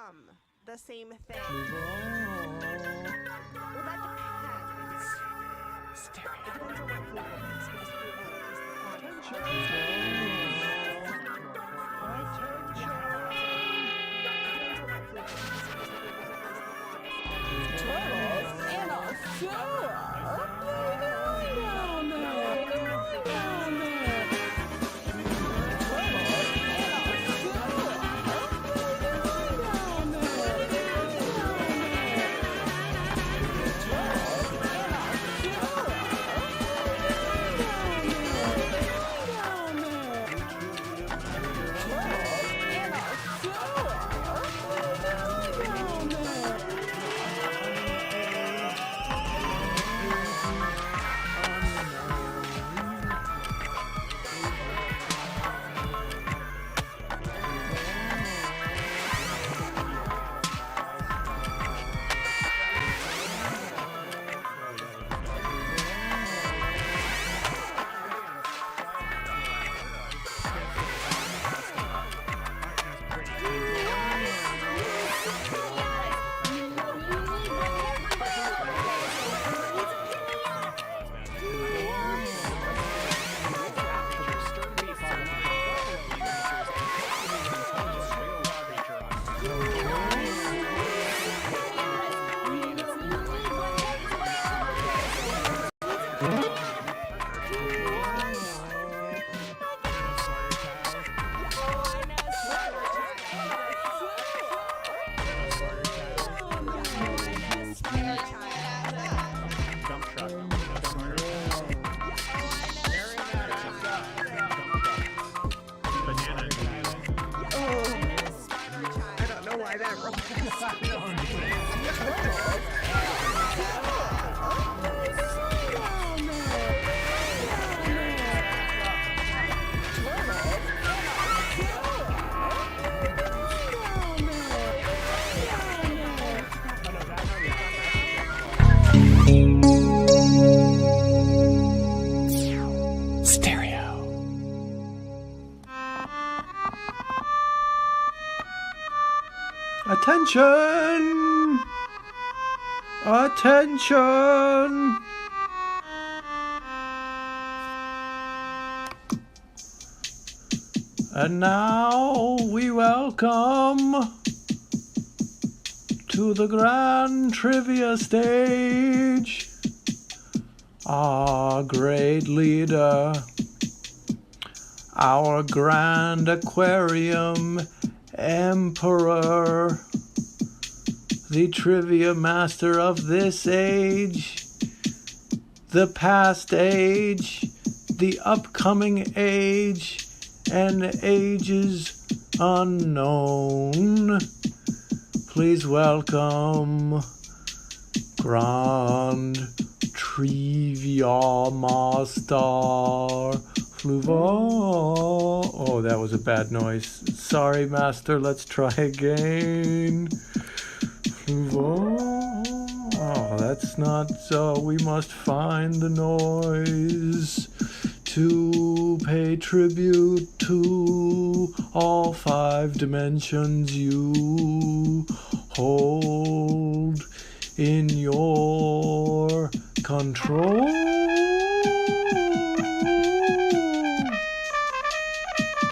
become the same thing? Well, that depends. It depends on what Fluval is, because Fluval is Attention! Attention! And now we welcome to the grand trivia stage our great leader, our grand Aquarium Emperor, the trivia master of this age, the past age, the upcoming age, and ages unknown. Please welcome Grand Triviamaster Fluval. Oh, that was a bad noise. Sorry, Master. Let's try again. Fluval. Oh, that's not so. We must find the noise to pay tribute to all 5 dimensions you hold in your control.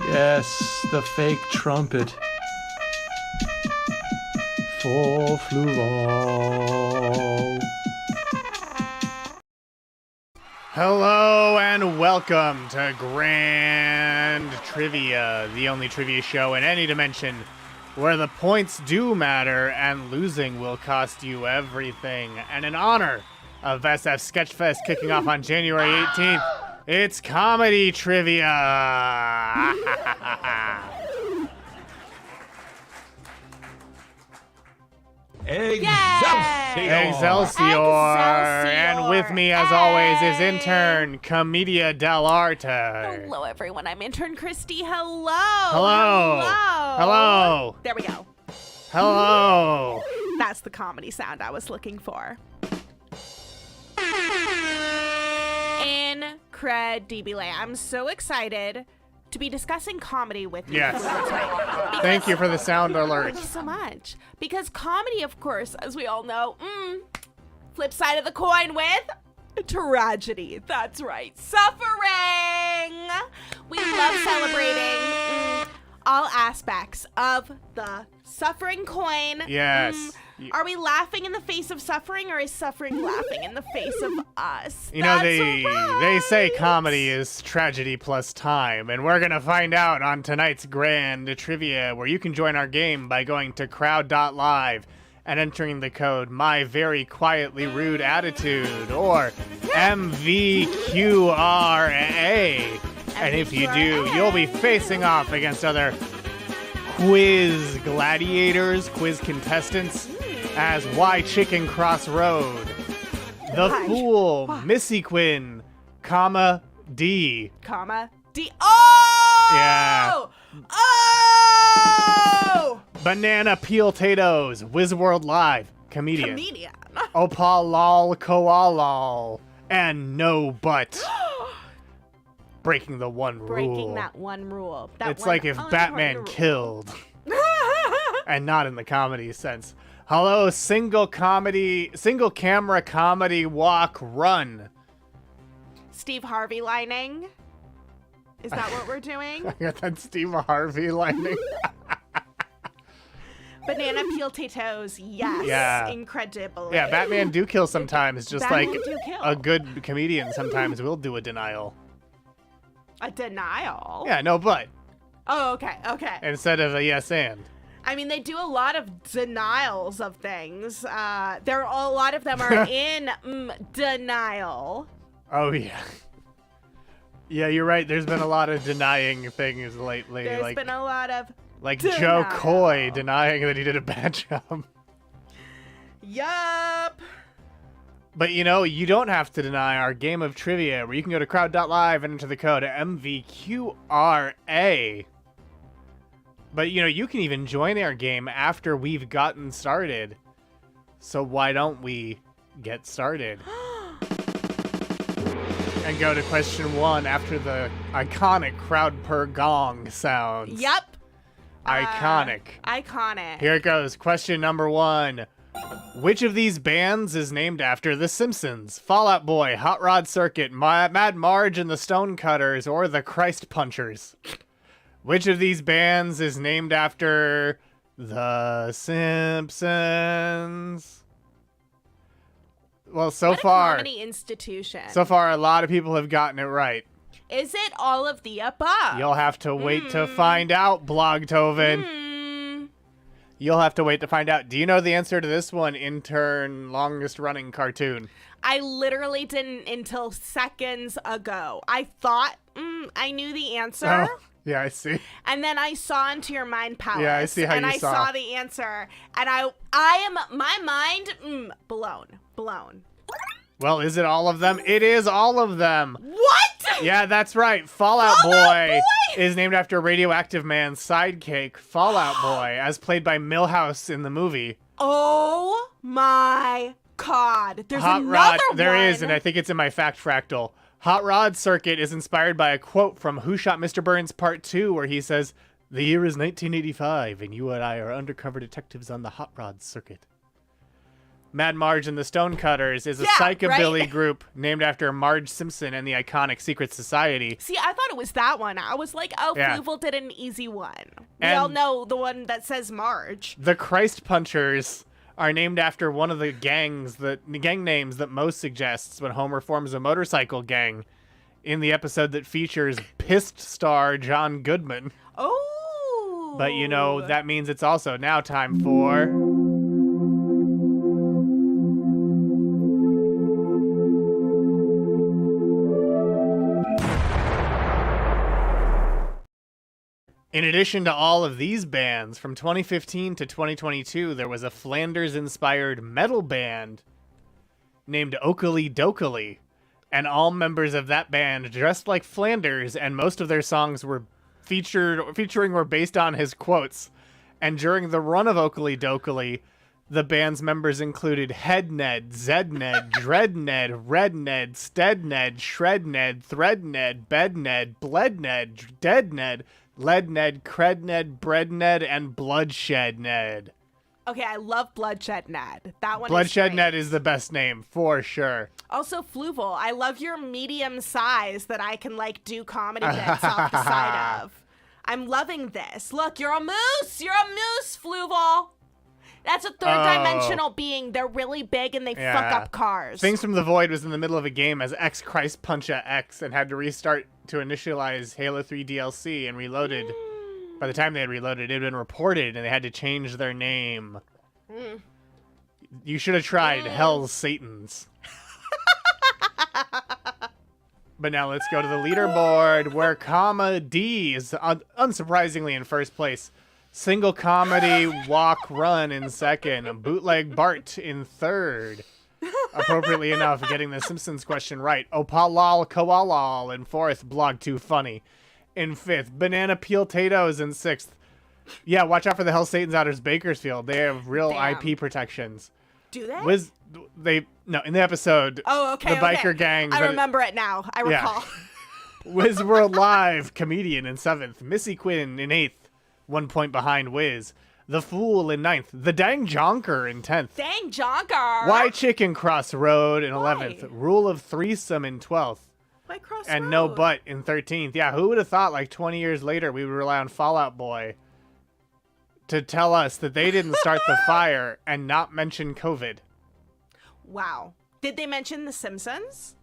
Yes, the fake trumpet for Fluval. Hello and welcome to Grand Trivia, the only trivia show in any dimension where the points do matter and losing will cost you everything. And in honor of SF Sketchfest kicking off on January 18th, it's comedy trivia. Excelsior! And with me, as always, is intern Commedia dell'arte. Hello, everyone. I'm Intern Kristie. Hello. Hello. Hello. There we go. Hello. That's the comedy sound I was looking for. Incredibile. I'm so excited to be discussing comedy with you. Yes. Tonight. Thank you for the sound alert. Thank you so much. Because comedy, of course, as we all know, flip side of the coin with tragedy. That's right. Suffering. We love celebrating all aspects of the suffering coin. Yes. Are we laughing in the face of suffering, or is suffering laughing in the face of us? You know, That's they say right. comedy is tragedy plus time, and we're gonna find out on tonight's grand trivia, where you can join our game by going to crowd.live and entering the code My Very Quietly Rude Attitude, or MVQRA. And if you do, you'll be facing off against other quiz gladiators, quiz contestants, as Y Chicken Crossroad, The Why? Fool, Why? Missy Quinn, comma D. Comma D. Oh! Yeah. Oh! Banana Peel Tatoes, Wizworld Live, comedian. Comedian. Opal Lol Koalal, and No But. Breaking the one rule. Breaking that one rule. That It's one like if Batman unimportant killed, rule. and not in the comedy sense. Hello, single camera comedy walk run. Steve Harvey lining. Is that what we're doing? I got that Steve Harvey lining. Banana peel potatoes. Yes. Yeah. Incredible. Yeah, Batman do kill sometimes, just Batman like do kill. a good comedian sometimes will do a denial. A denial. Yeah, no but. Oh, okay. Okay. Instead of a yes and. I mean, they do a lot of denials of things. A lot of them are in denial. Oh yeah. Yeah, you're right. There's been a lot of denying things lately. There's been a lot of like denial. Joe Coy denying that he did a bad job. Yup. But you know, you don't have to deny our game of trivia, where you can go to crowd.live and enter the code MVQRA. But you know, you can even join our game after we've gotten started. So why don't we get started? And go to question 1 after the iconic crowd per gong sounds. Yup. Iconic. Iconic. Here it goes. Question number 1. Which of these bands is named after The Simpsons? Fall Out Boy, Hot Rod Circuit, Mad Marge and the Stonecutters, or the Christ Punchers? Which of these bands is named after The Simpsons? Well, so What a far, comedy institution. a lot of people have gotten it right. Is it all of the above? You'll have to wait to find out, Blogtoven. You'll have to wait to find out. Do you know the answer to this one, intern longest running cartoon? I literally didn't until seconds ago. I thought I knew the answer. Oh, yeah, I see. And then I saw into your mind palace. Yeah, I see how and you I saw. saw the answer. And my mind blown. Well, is it all of them? It is all of them. What? Yeah, that's right. Fallout Fall Out Boy Boy! is named after Radioactive Man's sidekick, Fallout Boy, as played by Milhouse in the movie. Oh my God. There's Hot another Rod, one. there is, and I think it's in my fact fractal. Hot Rod Circuit is inspired by a quote from Who Shot Mr. Burns Part 2, where he says, "The year is 1985, and you and I are undercover detectives on the Hot Rod Circuit." Mad Marge and the Stonecutters is a Yeah, psychobilly right? group named after Marge Simpson and the iconic Secret Society. See, I thought it was that one. I was like, oh, Yeah. Fluval did an easy one. We And- all know the one that says Marge. The Christ Punchers are named after one of the gang names that most suggests when Homer forms a motorcycle gang in the episode that features pissed star John Goodman. Oh. But you know, that means it's also now time for... In addition to all of these bands, from 2015 to 2022, there was a Flanders-inspired metal band named Oakley Dokley, and all members of that band dressed like Flanders, and most of their songs were featuring were based on his quotes. And during the run of Oakley Dokley, The band's members included Headned, Zedned, Dreadned, Redned, Steadned, Shredned, Threadned, Bedned, Bledned, Deadned, Leadned, Credned, Breadned, and Bloodshedned. Okay, I love Bloodshed Ned. That one Bloodshed is Ned great. is the best name, for sure. Also, Fluval. I love your medium size that I can, like, do comedy bits off the side of. I'm loving this. Look, you're a moose! You're a moose, Fluval! That's a third-dimensional being. They're really big and they fuck up cars. Things from the Void was in the middle of a game as X Christ Puncha X and had to restart to initialize Halo 3 DLC and reloaded. By the time they had reloaded, it had been reported and they had to change their name. You should have tried Hell's Satans. But now let's go to the leaderboard where Comma D is unsurprisingly in first place. Single Comedy Walk Run in second. Bootleg Bart in third. Appropriately enough, getting the Simpsons question right. Opalal Koalal in fourth. Blog Too Funny in fifth. Banana Peel Tatoes in sixth. Yeah, watch out for the Hell Satan's Outers Bakersfield. They have real IP protections. Do they? No, in the episode. Oh, okay. The biker gang. I remember it now. I recall. Wiz World Live comedian in seventh. Missy Quinn in eighth. 1 point behind Wiz. The Fool in ninth. The Dang Jonker in 10th. Dang Jonker. Why Chicken Cross Road in 11th. Rule of Threesome in 12th. Why Cross And Road? No Butt in 13th. Yeah, who would have thought like 20 years later we would rely on Fallout Boy to tell us that they didn't start the fire and not mention COVID. Wow. Did they mention The Simpsons?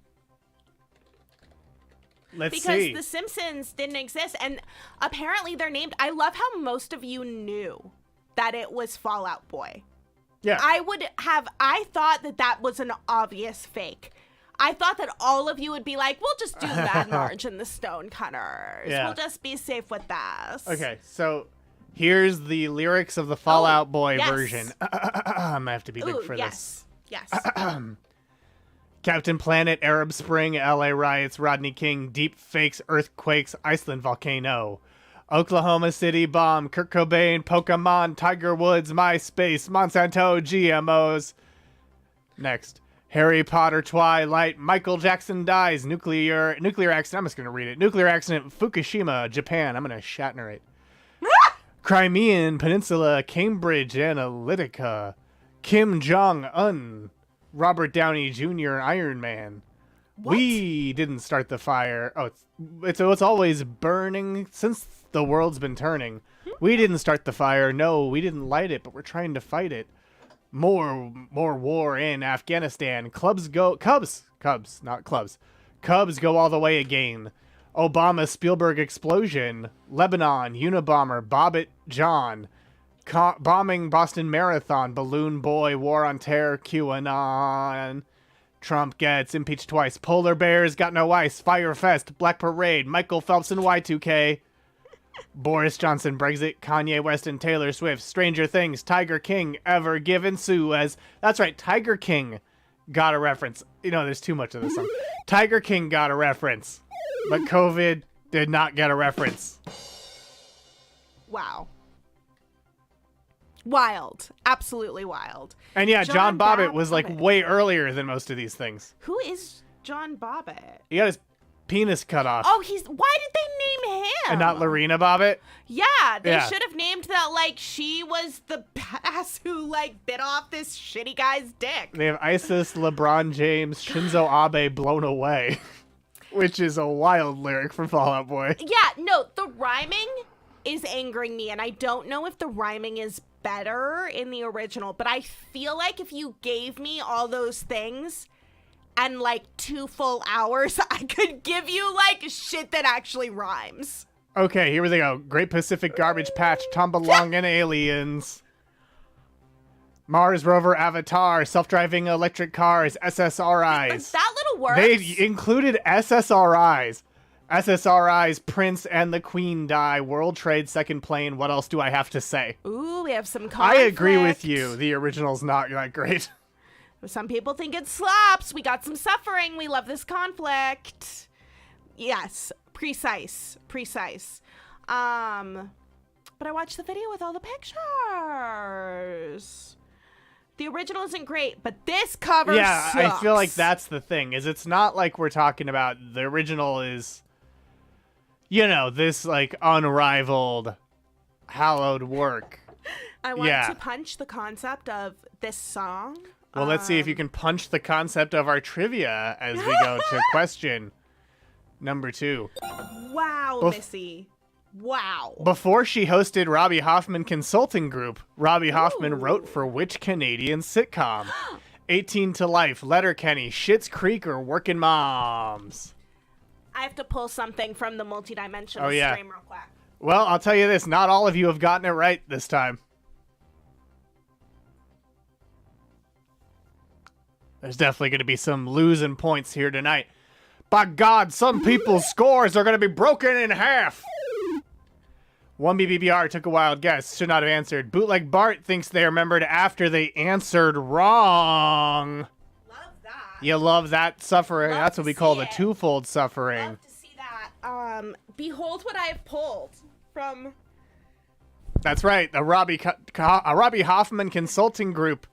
Let's Because see. The Simpsons didn't exist, and apparently they're named. I love how most of you knew that it was Fallout Boy. Yeah. I thought that was an obvious fake. I thought that all of you would be like, we'll just do Mad Marge and the Stonecutters. Yeah. We'll just be safe with this. Okay, so here's the lyrics of the Fallout Boy yes. version. I'm gonna have to be big for yes. this. Yes. Captain Planet, Arab Spring, LA riots, Rodney King, deep fakes, earthquakes, Iceland volcano, Oklahoma City bomb, Kurt Cobain, Pokemon, Tiger Woods, MySpace, Monsanto, GMOs. Next. Harry Potter, Twilight, Michael Jackson dies, nuclear accident. I'm just going to read it. Nuclear accident, Fukushima, Japan. I'm going to Shatner it. Crimean Peninsula, Cambridge Analytica, Kim Jong-un, Robert Downey Jr., Iron Man. What? We didn't start the fire. Oh, it's always burning since the world's been turning. We didn't start the fire. No, we didn't light it, but we're trying to fight it. More war in Afghanistan. Cubs, not clubs. Cubs go all the way again. Obama Spielberg explosion. Lebanon, Unabomber, Bobbitt John. Bombing Boston Marathon. Balloon Boy, War on Terror, QAnon. Trump gets impeached twice. Polar Bears got no ice. Fire Fest, Black Parade, Michael Phelps and Y2K. Boris Johnson, Brexit, Kanye West and Taylor Swift, Stranger Things, Tiger King, Ever Given Suez. That's right, Tiger King got a reference. You know, there's too much of this song. Tiger King got a reference, but COVID did not get a reference. Wow. Wild. Absolutely wild. And yeah, John Bobbitt was like Bobbitt. way earlier than most of these things. Who is John Bobbitt? He got his penis cut off. Oh, why did they name him? And not Lorena Bobbitt? Yeah, they Yeah. should have named that, like, she was the badass who, like, bit off this shitty guy's dick. They have ISIS, LeBron James, Shinzo Abe blown away. Which is a wild lyric from Fall Out Boy. Yeah, no, the rhyming is angering me, and I don't know if the rhyming is better in the original, but I feel like if you gave me all those things and, like, 2 full hours, I could give you, like, shit that actually rhymes. Okay, here we go. Great Pacific Garbage Patch, Tombalong and Aliens. Mars Rover Avatar, Self-Driving Electric Cars, SSRIs. That little works. They included SSRIs. SSRIs, Prince and the Queen die, World Trade Second Plane. What else do I have to say? Ooh, we have some I conflict. agree with you. The original's not that great. Some people think it slaps. We got some suffering. We love this conflict. Yes, precise. But I watched the video with all the pictures. The original isn't great, but this cover Yeah, sucks. I feel like that's the thing, is it's not like we're talking about the original is, you know, this, like, unrivaled, hallowed work. I want yeah. to punch the concept of this song. Well, let's see if you can punch the concept of our trivia as we go to question number 2. Wow, Missy. Wow. Before she hosted Robbie Hoffman Consulting Group, Robbie Hoffman wrote for which Canadian sitcom? 18 to Life, Letterkenny, Schitt's Creek, or Workin' Moms? I have to pull something from the multidimensional stream real quick. Well, I'll tell you this, not all of you have gotten it right this time. There's definitely going to be some losing points here tonight. By God, some people's scores are going to be broken in half. 1BBBR took a wild guess. Should not have answered. Bootleg Bart thinks they remembered after they answered wrong. Love that. You love that suffering. Love That's what to we call see the it. twofold suffering. Love to see that. Behold what I have pulled from... That's right. A Robbie Hoffman Consulting Group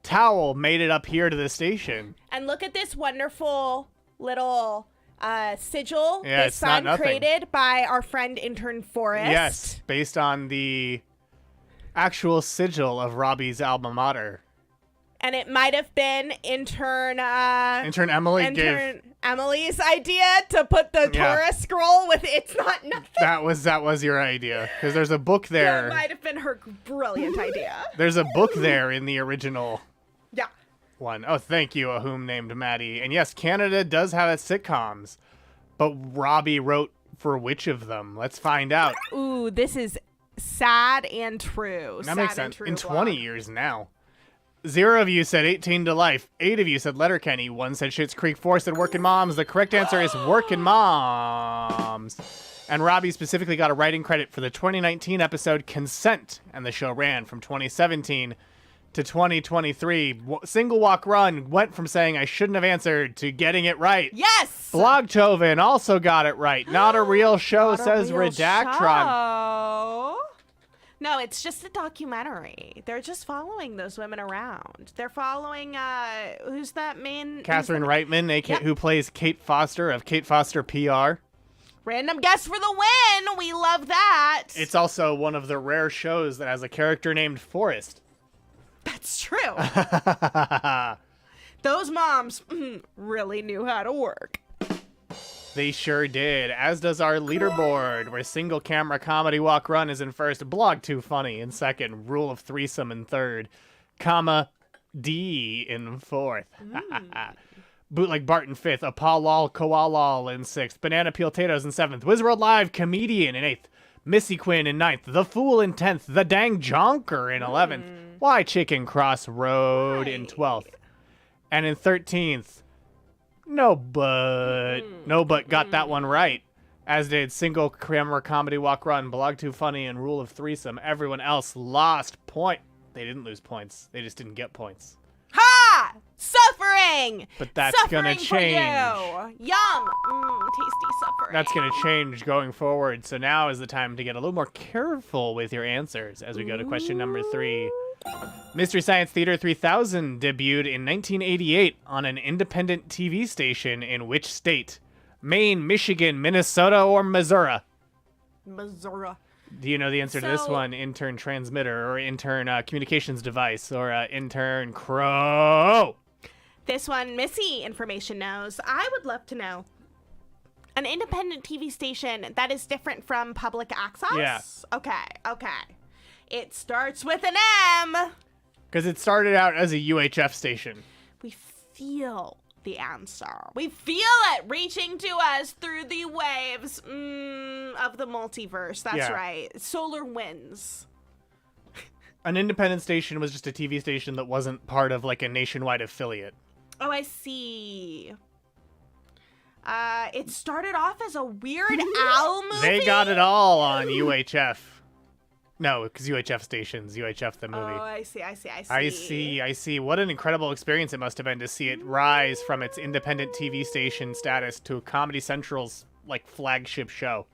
towel made it up here to the station. And look at this wonderful little sigil Yeah, this it's not son nothing. created by our friend Intern Forrest. Yes, based on the actual sigil of Robbie's alma mater. And it might have been Intern Emily's idea to put the Torah scroll with "It's Not Nothing." That was your idea, because there's a book there. That might have been her brilliant idea. There's a book there in the original Yeah. one. Oh, thank you, a whom named Maddie. And yes, Canada does have its sitcoms, but Robbie wrote for which of them? Let's find out. Ooh, this is sad and true. That makes sense. In 20 years now. 0 of you said 18 to Life. 8 of you said Letterkenny. 1 said Schitt's Creek. 4 said Workin' Moms. The correct answer is Workin' Moms. And Robbie specifically got a writing credit for the 2019 episode Consent, and the show ran from 2017 to 2023. Single Walk Run went from saying I shouldn't have answered to getting it right. Yes! Blogtoven also got it right. Not a real show, Not a says real Redactron. show. No, it's just a documentary. They're just following those women around. They're following, who's that main... Catherine Reitman, Yep. who plays Kate Foster of Kate Foster PR. Random guess for the win. We love that. It's also one of the rare shows that has a character named Forrest. That's true. Those moms really knew how to work. They sure did, as does our leaderboard, where Single Camera Comedy Walk Run is in first, Blog Too Funny in second, Rule of Threesome in third, comma D in fourth. Bootleg Bart in fifth, Apolol Koalol in sixth, Banana Peel Tatoes in seventh, Wizworld Live Comedian in eighth, Missy Quinn in ninth, The Fool in 10th, The Dang Jonker in 11th, Why Chicken Cross Road in 12th, and in 13th, No But got that one right, as did Single Camera Comedy Walk Run, Blog Too Funny, and Rule of Threesome. Everyone else lost point. They didn't lose points. They just didn't get points. Ha! Suffering! But that's gonna Suffering for change. you. Yum! Tasty suffering. That's going to change going forward. So now is the time to get a little more careful with your answers as we go to question number 3. Mystery Science Theater 3000 debuted in 1988 on an independent TV station in which state? Maine, Michigan, Minnesota, or Missouri? Missouri. Do you know the answer to this So- one? Intern transmitter or intern communications device or intern crow? This one, Missy information knows. I would love to know. An independent TV station that is different from public access? Yeah. Okay. It starts with an M. Because it started out as a UHF station. We feel the answer. We feel it reaching to us through the waves of the multiverse. That's Yeah. right. Solar winds. An independent station was just a TV station that wasn't part of like a nationwide affiliate. Oh, I see. It started off as a Weird Al movie. They got it all on UHF. No, because UHF stations, UHF the movie. Oh, I see. I see. What an incredible experience it must have been to see it rise from its independent TV station status to Comedy Central's like flagship show.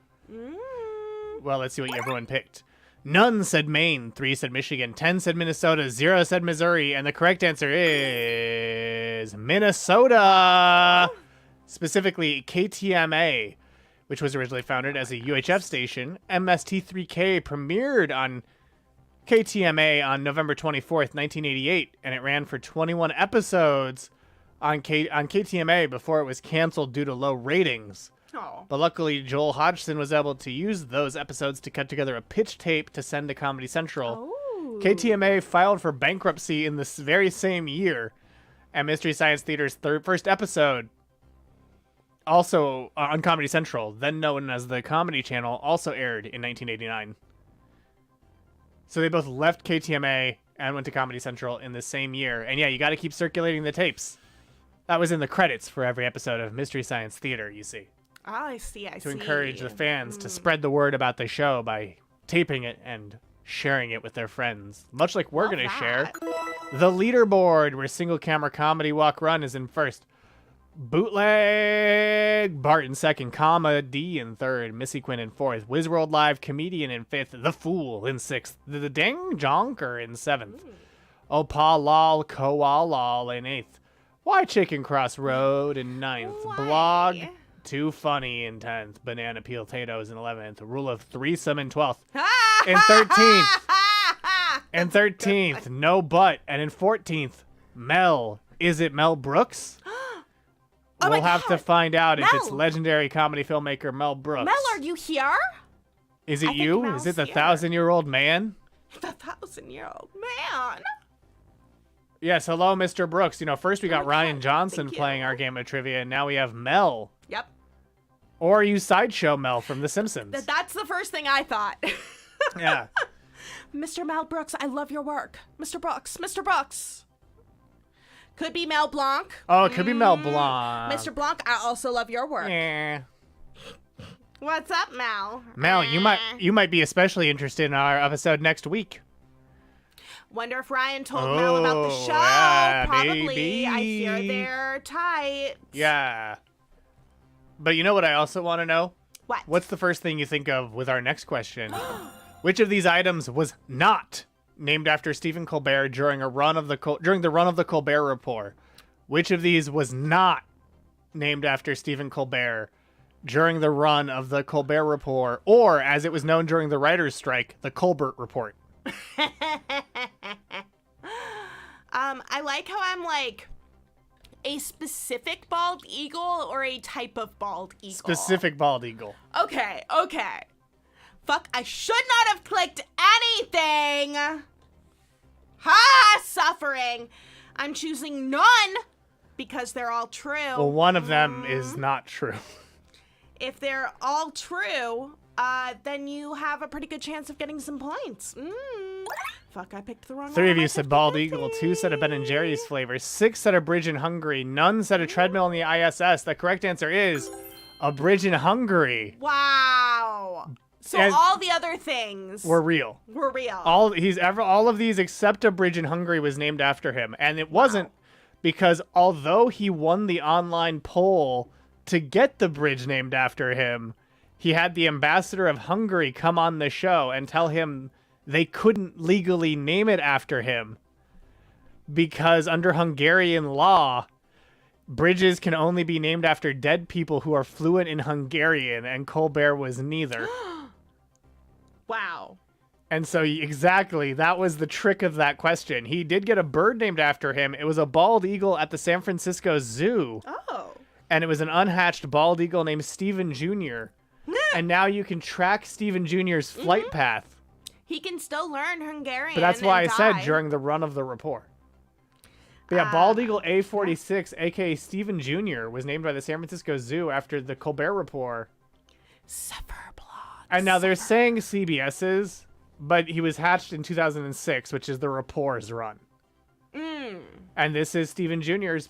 Well, let's see what everyone picked. None said Maine, 3 said Michigan, 10 said Minnesota, 0 said Missouri, and the correct answer is Minnesota. Specifically, KTMA, which was originally founded as a UHF station. MST3K premiered on KTMA on November 24th, 1988, and it ran for 21 episodes on KTMA before it was canceled due to low ratings. Oh. But luckily, Joel Hodgson was able to use those episodes to cut together a pitch tape to send to Comedy Central. Oh. KTMA filed for bankruptcy in this very same year, and Mystery Science Theater's first episode, also on Comedy Central, then known as the Comedy Channel, also aired in 1989. So they both left KTMA and went to Comedy Central in the same year. And yeah, you got to keep circulating the tapes. That was in the credits for every episode of Mystery Science Theater, you see. Oh, I see. To encourage the fans to spread the word about the show by taping it and sharing it with their friends. Much like we're going to share. The leaderboard, where Single Camera Comedy Walk Run is in first. Bootleg Bart in second. Comedy in third. Missy Quinn in fourth. Wizworld Live Comedian in fifth. The Fool in sixth. The Ding Jonker in seventh. Opa Lol Koa Lol in eighth. Why Chicken Cross Road in ninth. Why? Blog Too Funny in 10th. Banana Peel Potatoes in 11th. Rule of Threesome in 12th. In 13th. In 13th, No Butt. And in 14th, Mel. Is it Mel Brooks? Oh we'll my have to God. find out if it's Mel. legendary comedy filmmaker Mel Brooks. Mel, are you here? Is it think you? Mel's Is it the here. 1,000-year-old man? The 1,000-year-old man. Yes, hello, Mr. Brooks. You know, first we got Okay, Ryan Johnson thank playing you. our game of trivia, and now we have Mel. Yep. Or are you Sideshow Mel from The Simpsons? That's the first thing I thought. Yeah. Mr. Mel Brooks, I love your work. Mr. Brooks, Mr. Brooks. Could be Mel Blanc. Oh, it could be Mel Blanc. Mr. Blanc, I also love your work. Yeah. What's up, Mel? Mel, you might be especially interested in our episode next week. Wonder if Ryan told Mel about the Oh, show. yeah, Probably. I hear baby. they're tight. Yeah. But you know what I also want to know? What? What's the first thing you think of with our next question? Which of these items was not named after Stephen Colbert during the run of the Colbert Report? Which of these was not named after Stephen Colbert during the run of the Colbert Report, or as it was known during the writers' strike, the Colbert Report? I like how I'm like a specific bald eagle or a type of bald eagle. Specific bald eagle. Okay. Fuck, I should not have clicked anything. Ha! Suffering. I'm choosing none because they're all true. Well, one of them is not true. If they're all true, then you have a pretty good chance of getting some points. Fuck, I picked the wrong one. 3 of you said bald eagle, 2 said a Ben & Jerry's flavor, 6 said a bridge in Hungary, none said a treadmill in the ISS. The correct answer is a bridge in Hungary. Wow. So And- all the other things Were real. were real. All of these except a bridge in Hungary was named after him, and it wasn't because although he won the online poll to get the bridge named after him, he had the ambassador of Hungary come on the show and tell him they couldn't legally name it after him because under Hungarian law, bridges can only be named after dead people who are fluent in Hungarian, and Colbert was neither. Wow. And so exactly, that was the trick of that question. He did get a bird named after him. It was a bald eagle at the San Francisco Zoo. Oh. And it was an unhatched bald eagle named Stephen Jr. And now you can track Stephen Jr.'s flight path. He can still learn Hungarian. But that's why I and said die. during the run of the report. But yeah, bald eagle A46, aka Stephen Jr., was named by the San Francisco Zoo after the Colbert Report. Suffer blog. And now they're saying CBS's, but he was hatched in 2006, which is the Rapport's run. And this is Stephen Jr.'s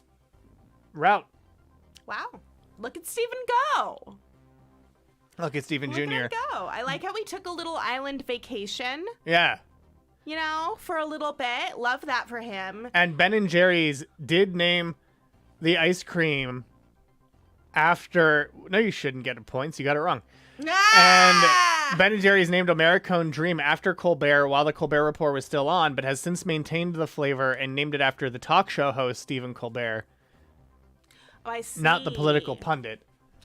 route. Wow. Look at Steven go. Look at Stephen Look at Jr. him go. I like how we took a little island vacation, Yeah. you know, for a little bit. Love that for him. And Ben & Jerry's did name the ice cream after... No, you shouldn't get points. You got it wrong. Ah! Ben & Jerry's named Americone Dream after Colbert while the Colbert Report was still on, but has since maintained the flavor and named it after the talk show host Stephen Colbert. Oh, I see. Not the political pundit.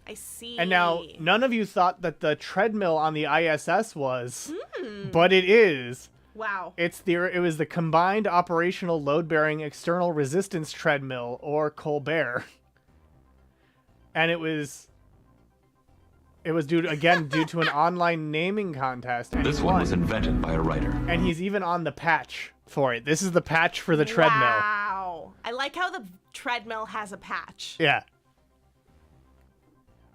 I see. And now, none of you thought that the treadmill on the ISS was, but it is. Wow. It was the Combined Operational Load-Bearing External Resistance Treadmill, or Colbert. And it was due to an online naming contest. And This one was invented by a writer. And he's even on the patch for it. This is the patch for the treadmill. Wow. I like how the treadmill has a patch. Yeah.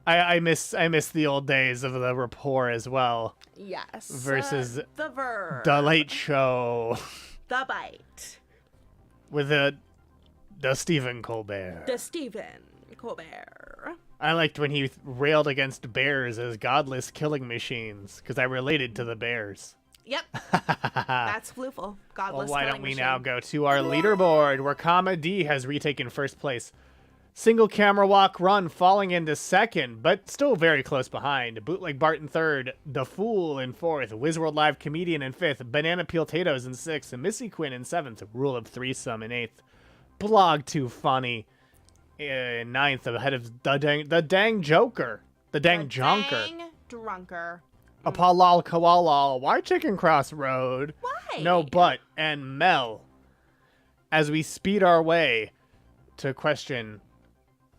I miss the old days of the rapport as well. Yes. Versus the verb. The Late Show. The Bite. With the Stephen Colbert. The Stephen Colbert. I liked when he railed against bears as godless killing machines, because I related to the bears. Yep. That's Fluval. Godless Well, why killing don't we machine. now go to our leaderboard, where Comma D has retaken first place. Single camera walk run falling into second, but still very close behind. Bootleg Bart in third, The Fool in fourth, Wizworld Live Comedian in fifth, Banana Peel Tatoes in sixth, and Missy Quinn in seventh, Rule of Threesome in eighth, Blog Too Funny in ninth, ahead of the dang Joker, the dang Jonker, Dang drunker. Apalal Kawalal, Why Chicken Cross Road, Why? No But, and Mel, as we speed our way to question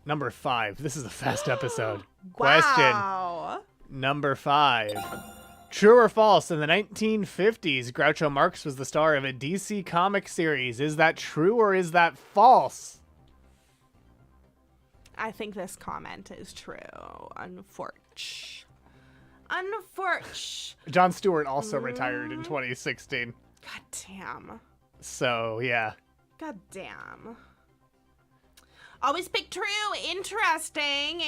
number 5. This is a fast episode. Question Wow. number 5. True or false? In the 1950s, Groucho Marx was the star of a DC comic series. Is that true or is that false? I think this comment is true. Unfortunately. Jon Stewart also retired in 2016. God damn. So, yeah. God damn. Always pick true. Interesting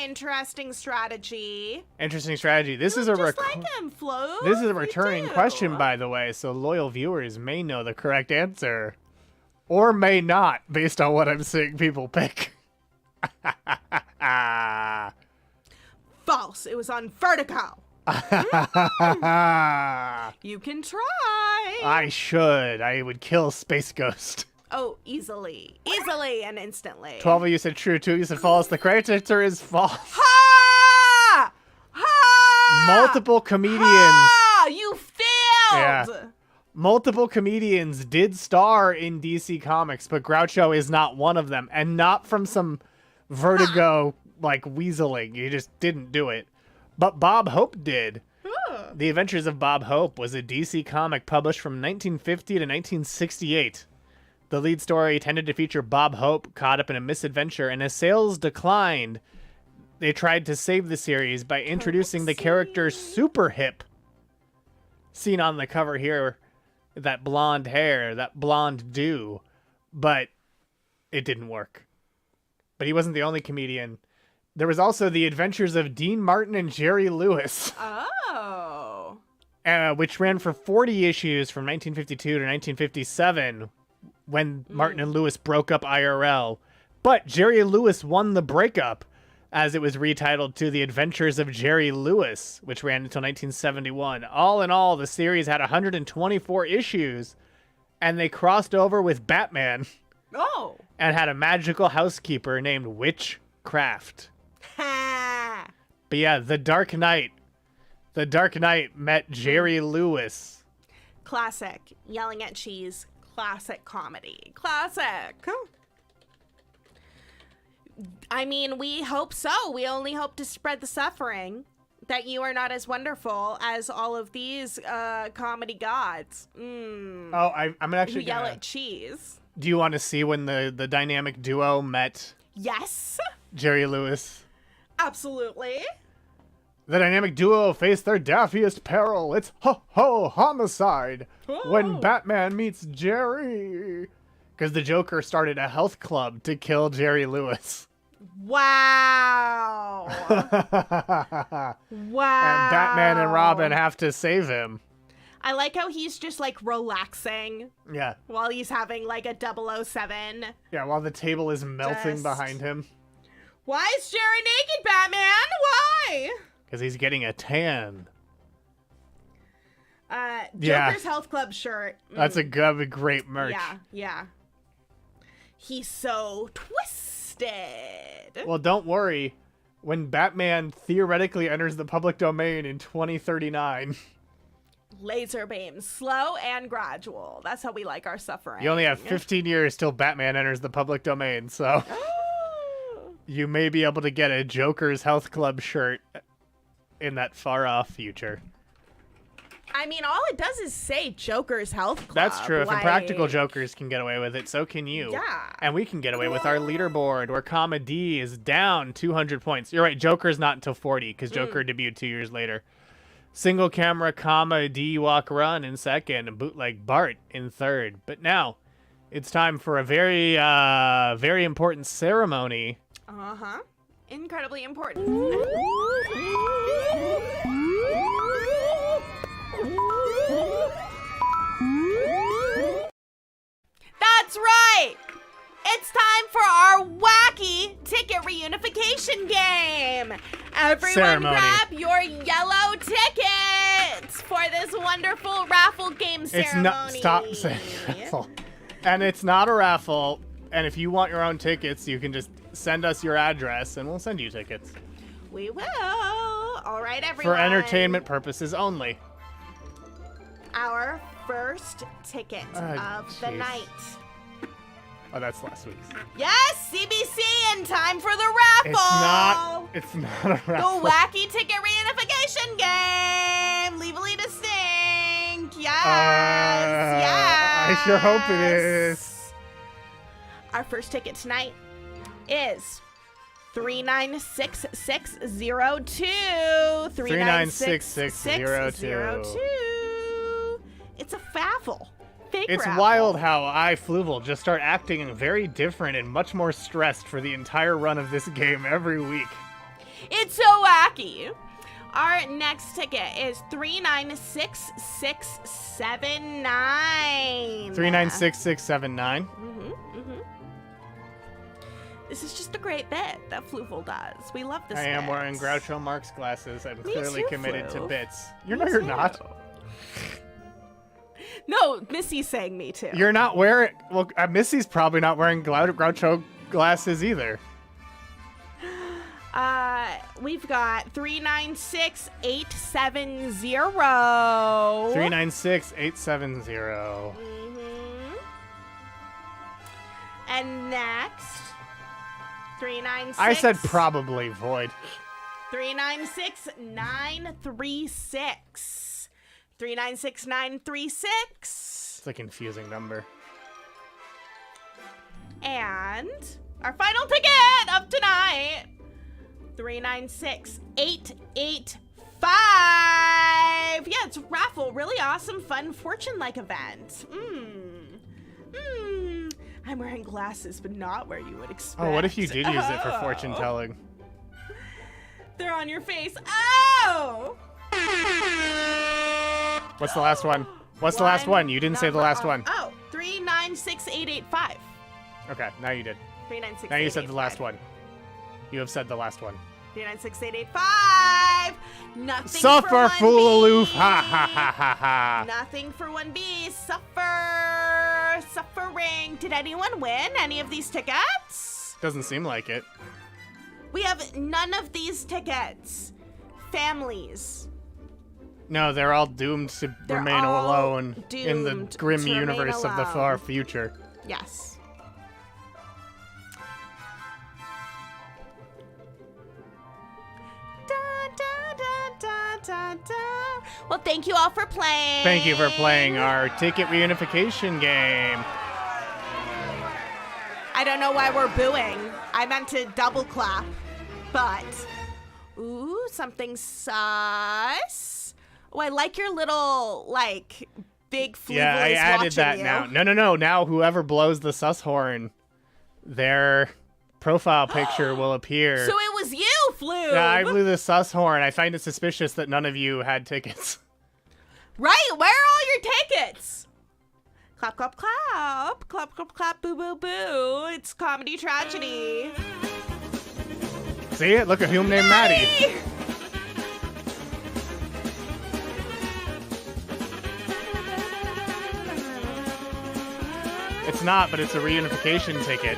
strategy. Interesting strategy. This is a Just like him, Flo. This is a You returning do. question, by the way, so loyal viewers may know the correct answer. Or may not, based on what I'm seeing people pick. False. It was on Vertigo. You can try. I should. I would kill Space Ghost. Oh, easily and instantly. 12 of you said true, 2 of you said false. The correct answer is false. Ha! Ha! Multiple comedians. Ha! You failed. Yeah. Multiple comedians did star in DC Comics, but Groucho is not one of them. And not from some Vertigo, like, weaseling. You just didn't do it. But Bob Hope did. The Adventures of Bob Hope was a DC comic published from 1950 to 1968. The lead story tended to feature Bob Hope caught up in a misadventure, and as sales declined, they tried to save the series by introducing the character Super Hip. Seen on the cover here, that blonde hair, that blonde dew, but it didn't work. But he wasn't the only comedian. There was also The Adventures of Dean Martin and Jerry Lewis. Oh. Which ran for 40 issues from 1952 to 1957 when Martin and Lewis broke up IRL. But Jerry Lewis won the breakup, as it was retitled to The Adventures of Jerry Lewis, which ran until 1971. All in all, the series had 124 issues, and they crossed over with Batman Oh. and had a magical housekeeper named Witchcraft. Ha! But yeah, The Dark Knight. The Dark Knight met Jerry Lewis. Classic. Yelling at cheese. Classic comedy. Classic. I mean, we hope so. We only hope to spread the suffering that you are not as wonderful as all of these comedy gods. Oh, I'm Who actually yell gonna... at cheese. Do you want to see when the dynamic duo met Yes. Jerry Lewis? Absolutely. The dynamic duo face their daffiest peril. It's ho-ho homicide when Oh. Batman meets Jerry. Because the Joker started a health club to kill Jerry Lewis. Wow. Wow. And Batman and Robin have to save him. I like how he's just like relaxing Yeah. while he's having like a 007. Yeah, while the table is melting Just- behind him. Why is Jerry naked, Batman? Why? Because he's getting a tan. Yeah. Joker's Health Club shirt. That's that'd be great merch. Yeah, yeah. He's so twisted. Well, don't worry. When Batman theoretically enters the public domain in 2039, Laser beam, slow and gradual. That's how we like our suffering. you only have 15 years till Batman enters the public domain, so you may be able to get a Joker's Health Club shirt in that far-off future. I mean, all it does is say Joker's Health Club. That's true. If like... Impractical Jokers can get away with it, so can you. Yeah. And we can get away with our leaderboard, where Comma D is down 200 points. You're right, Joker's not until 40, because Joker debuted 2 years later. Single camera, Comma D walk run in second, and bootleg Bart in third. But now, it's time for a very, very important ceremony. Uh-huh. Incredibly important. That's right! It's time for our wacky ticket reunification game! Everyone Ceremony. grab your yellow tickets for this wonderful raffle game ceremony. It's not. Stop saying raffle. And it's not a raffle. And if you want your own tickets, you can just send us your address, and we'll send you tickets. We will. All right, everyone. For entertainment purposes only. Our first ticket of the jeez. night. Oh, that's last week's. Yes, CBC, in time for the raffle. It's not a raffle. The wacky ticket reunification game. Legally distinct. Yes. Yes. I sure hope it is. Our first ticket tonight is 396602. 396602. It's a faffle. Fake It's raffle. wild how I, Fluval, just start acting very different and much more stressed for the entire run of this game every week. It's so wacky. Our next ticket is 396679. 396679. This is just a great bit that Fluval does. We love this I am bit. wearing Groucho Marx glasses. I'm clearly too, committed to Fluv. bits. Me You're too. not. No, Missy's saying me too. You're not wearing. Well, Missy's probably not wearing Groucho glasses either. We've got 396870. 396870. And next, 396. I said probably void. 396936. 396936. It's a confusing number. And our final ticket of tonight, 396885. Yeah, it's a raffle. Really awesome, fun, fortune-like event. I'm wearing glasses, but not where you would expect. Oh, what if you did use it for fortune telling? They're on your face. Oh! What's the last one? What's the last one? You didn't say the last one. Oh, 396885. Okay, now you did. 396885. Now you said the last one. You have said the last one. 396885. Nothing Suffer, for fool 1B. aloof. Ha ha ha ha ha. Nothing for 1B. Suffering. Did anyone win any of these tickets? Doesn't seem like it. We have none of these tickets. Families. No, they're all doomed to They're remain all alone in the doomed grim to remain universe of the alone. far future. Yes. Well, thank you all for playing. Thank you for playing our ticket reunification game. I don't know why we're booing. I meant to double clap, but ooh, something sus. Oh, I like your little like big Fluval Yeah, I is added watching that you. now. No. Now whoever blows the sus horn, their profile picture will appear. So it was you, Flu. Yeah, I blew the sus horn. I find it suspicious that none of you had tickets. Right, where are all your tickets? Clap, clap, clap. Clap, clap, clap, boo, boo, boo. It's comedy tragedy. See it? Look at whom named Maddie. It's not, but it's a reunification ticket.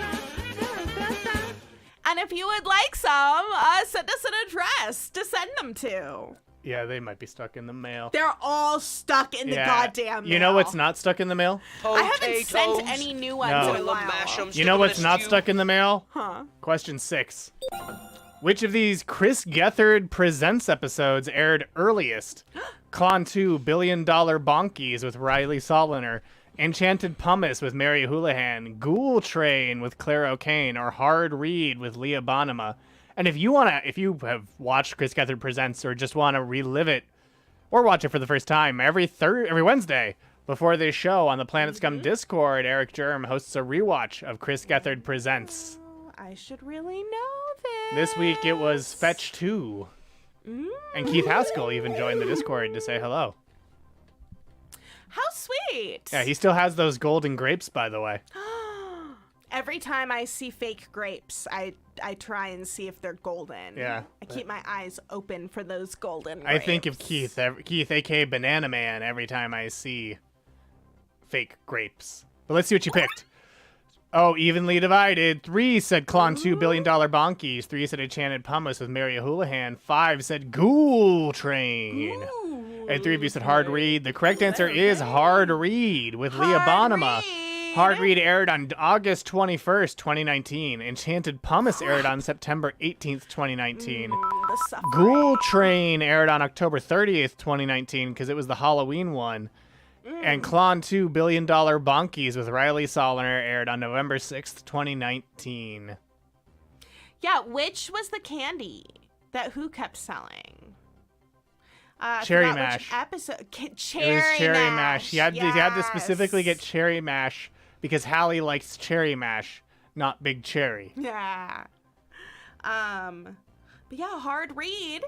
And if you would like some, send us an address to send them to. Yeah, they might be stuck in the mail. They're all stuck in the goddamn mail. You know what's not stuck in the mail? I haven't sent any new ones No. in a while. You know what's not stuck in the mail? Huh? Question 6. Which of these Chris Gethard Presents episodes aired earliest? Clon 2, Billion Dollar Bonkies with Riley Soliner, Enchanted Pumice with Mary Houlihan, Ghoul Train with Claire O'Kane, or Hard Read with Leah Bonema. And if you have watched Chris Gethard Presents or just want to relive it or watch it for the first time, every Wednesday before this show on the Planet Scum Discord, Eric Germ hosts a rewatch of Chris Gethard Presents. I should really know this. This week it was Fetch 2. And Keith Haskell even joined the Discord to say hello. How sweet. Yeah, he still has those golden grapes, by the way. Every time I see fake grapes, I try and see if they're golden. Yeah. I keep my eyes open for those golden grapes. I think of Keith, aka Banana Man, every time I see fake grapes. But let's see what you picked. Oh, evenly divided. 3 said Clon 2, Billion Dollar Bonkies. 3 said Enchanted Pumice with Mary Houlihan. 5 said Ghoul Train. And 3 of you said Hard Read. The correct answer is Hard Read with Leah Bonema. Hard Read aired on August 21st, 2019. Enchanted Pumice aired on September 18th, 2019. Ghoul Train aired on October 30th, 2019, because it was the Halloween one. And Clon 2, Billion Dollar Bonkies with Riley Soliner aired on November 6th, 2019. Yeah, which was the candy that Who kept selling? Cherry forgot Mash. Which episode? It was Cherry Mash. You had to specifically get Cherry Mash because Hallie likes Cherry Mash, not Big Cherry. Yeah. But yeah, Hard Read.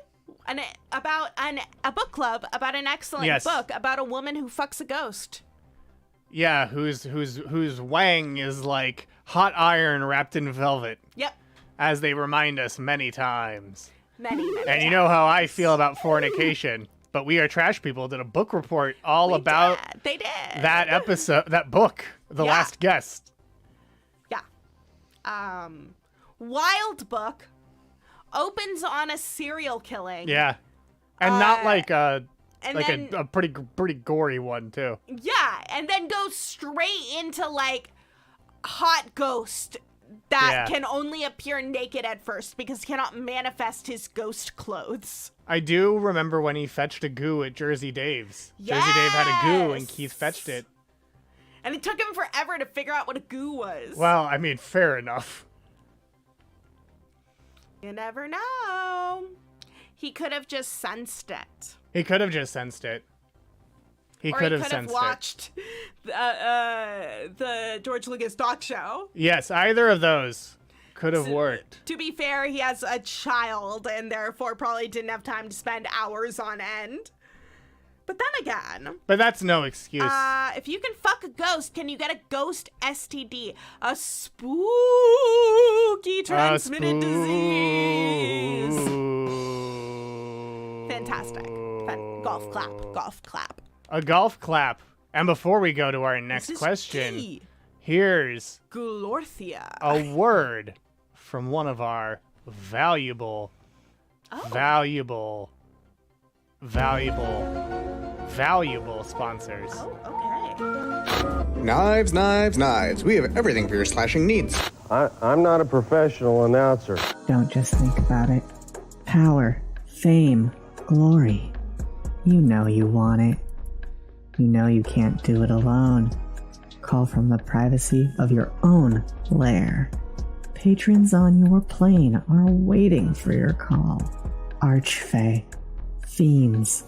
A book club about an excellent book about a woman who fucks a ghost. Yeah, whose wang is like hot iron wrapped in velvet. Yep. As they remind us many times. Many And you know how I feel about fornication. But We Are Trash People did a book report all about They did. that episode, that book, The Last Guest. Yeah. Wild book. Opens on a serial killing. Yeah. And not like a pretty gory one too. Yeah, and then goes straight into like hot ghost that can only appear naked at first because he cannot manifest his ghost clothes. I do remember when he fetched a goo at Jersey Dave's. Yes! Jersey Dave had a goo and Keith fetched it. And it took him forever to figure out what a goo was. Well, I mean, fair enough. You never know. He could have just sensed it. He could have just sensed it. He could have sensed watched the George Lucas talk show. Yes, either of those could have worked. To be fair, he has a child and therefore probably didn't have time to spend hours on end. But then again... But that's no excuse. If you can fuck a ghost, can you get a ghost STD? A spooky transmitted disease. Fantastic. Golf clap. Golf clap. A golf clap. And before we go to our next question, here's Glorthia. a word from one of our valuable sponsors. Oh, okay. Knives, knives, knives. We have everything for your slashing needs. I'm not a professional announcer. Don't just think about it. Power, fame, glory. You know you want it. You know you can't do it alone. Call from the privacy of your own lair. Patrons on your plane are waiting for your call. Archfey, fiends,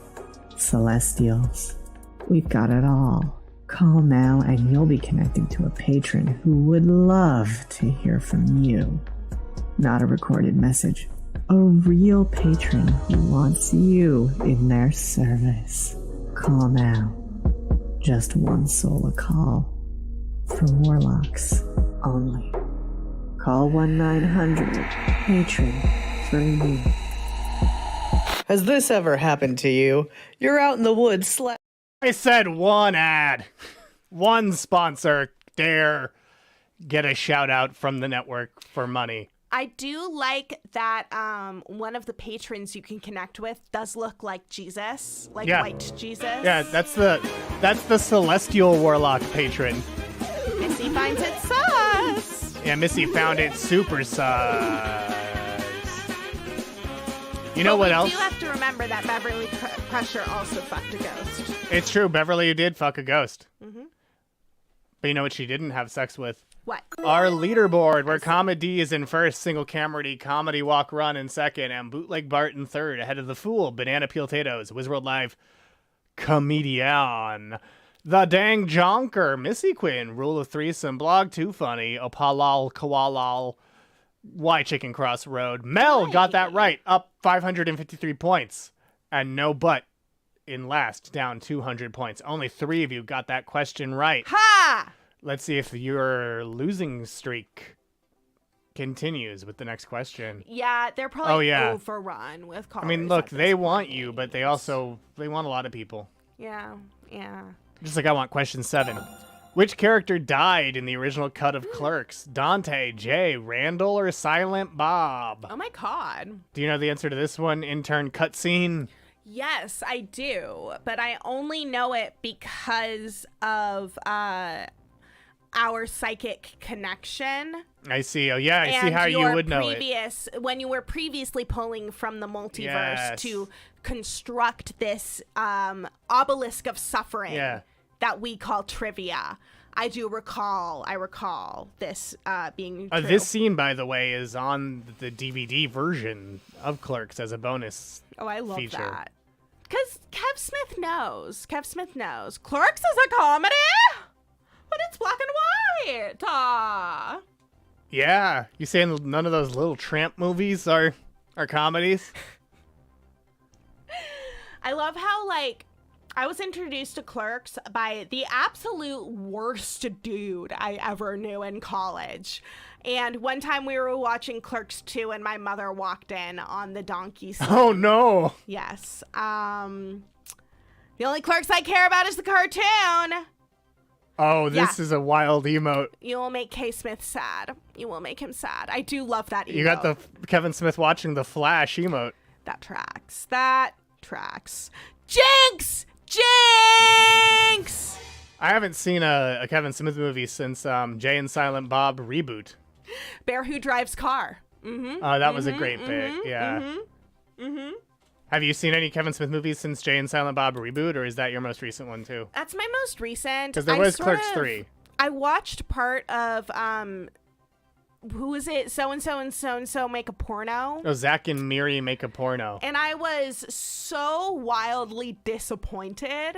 celestials. We've got it all. Call now and you'll be connecting to a patron who would love to hear from you. Not a recorded message. A real patron who wants you in their service. Call now. Just one soul a call. For warlocks only. Call 1-900-PATRON for me. Has this ever happened to you? You're out in the woods I said one ad. One sponsor. dare get a shout out from the network for money. I do like that one of the patrons you can connect with does look like Jesus, like white Jesus. Yeah, that's the Celestial Warlock patron. Missy finds it sus. Yeah, Missy found it super sus. You know what else? You have to remember that Beverly Crusher also fucked a ghost. It's true. Beverly did fuck a ghost. Mm-hmm. But you know what she didn't have sex with? What? Our leaderboard, where Comedy is in first, Single Camera Comedy Walk Run in second, and Bootleg Bart in third, ahead of The Fool, Banana Peel Tatoes, Wizworld Live, Comedian, The Dang Jonker, Missy Quinn, Rule of Threesome, Blog Too Funny, Opalal Kawalal, Why Chicken Cross Road. Mel got that right, up 553 points, and No Butt in last, down 200 points. Only 3 of you got that question right. Ha! Let's see if your losing streak continues with the next question. Yeah, they're probably yeah. overrun with callers. I mean, look, at this they want point. you, but they want a lot of people. Yeah. Just like I want question 7. Which character died in the original cut of Clerks? Dante, Jay, Randall, or Silent Bob? Oh my god. Do you know the answer to this one? Intern cutscene. Yes, I do, but I only know it because of our psychic connection. I see. Oh yeah, I see how you would know it. When you were previously pulling from the multiverse Yes. to construct this obelisk of suffering that we call trivia. I recall this being true. This scene, by the way, is on the DVD version of Clerks as a bonus. Oh, I love feature. that. Because Kev Smith knows. Clerks is a comedy? But it's black and white. Yeah, you saying none of those little tramp movies are comedies? I love how, like, I was introduced to Clerks by the absolute worst dude I ever knew in college. And one time we were watching Clerks 2 and my mother walked in on the donkey scene. Oh, no. Yes. The only Clerks I care about is the cartoon. Oh, this is a wild emote. You will make K. Smith sad. You will make him sad. I do love that emote. You got the Kevin Smith watching the Flash emote. That tracks. Jinx! Jinx! I haven't seen a Kevin Smith movie since Jay and Silent Bob reboot. Bear Who Drives Car. Mm-hmm. Oh, that was a great bit. Yeah. Have you seen any Kevin Smith movies since Jay and Silent Bob reboot, or is that your most recent one too? That's my most recent. Because there was Clerks 3. I watched part of who is it? So and so make a porno. Oh, Zach and Miri make a porno. And I was so wildly disappointed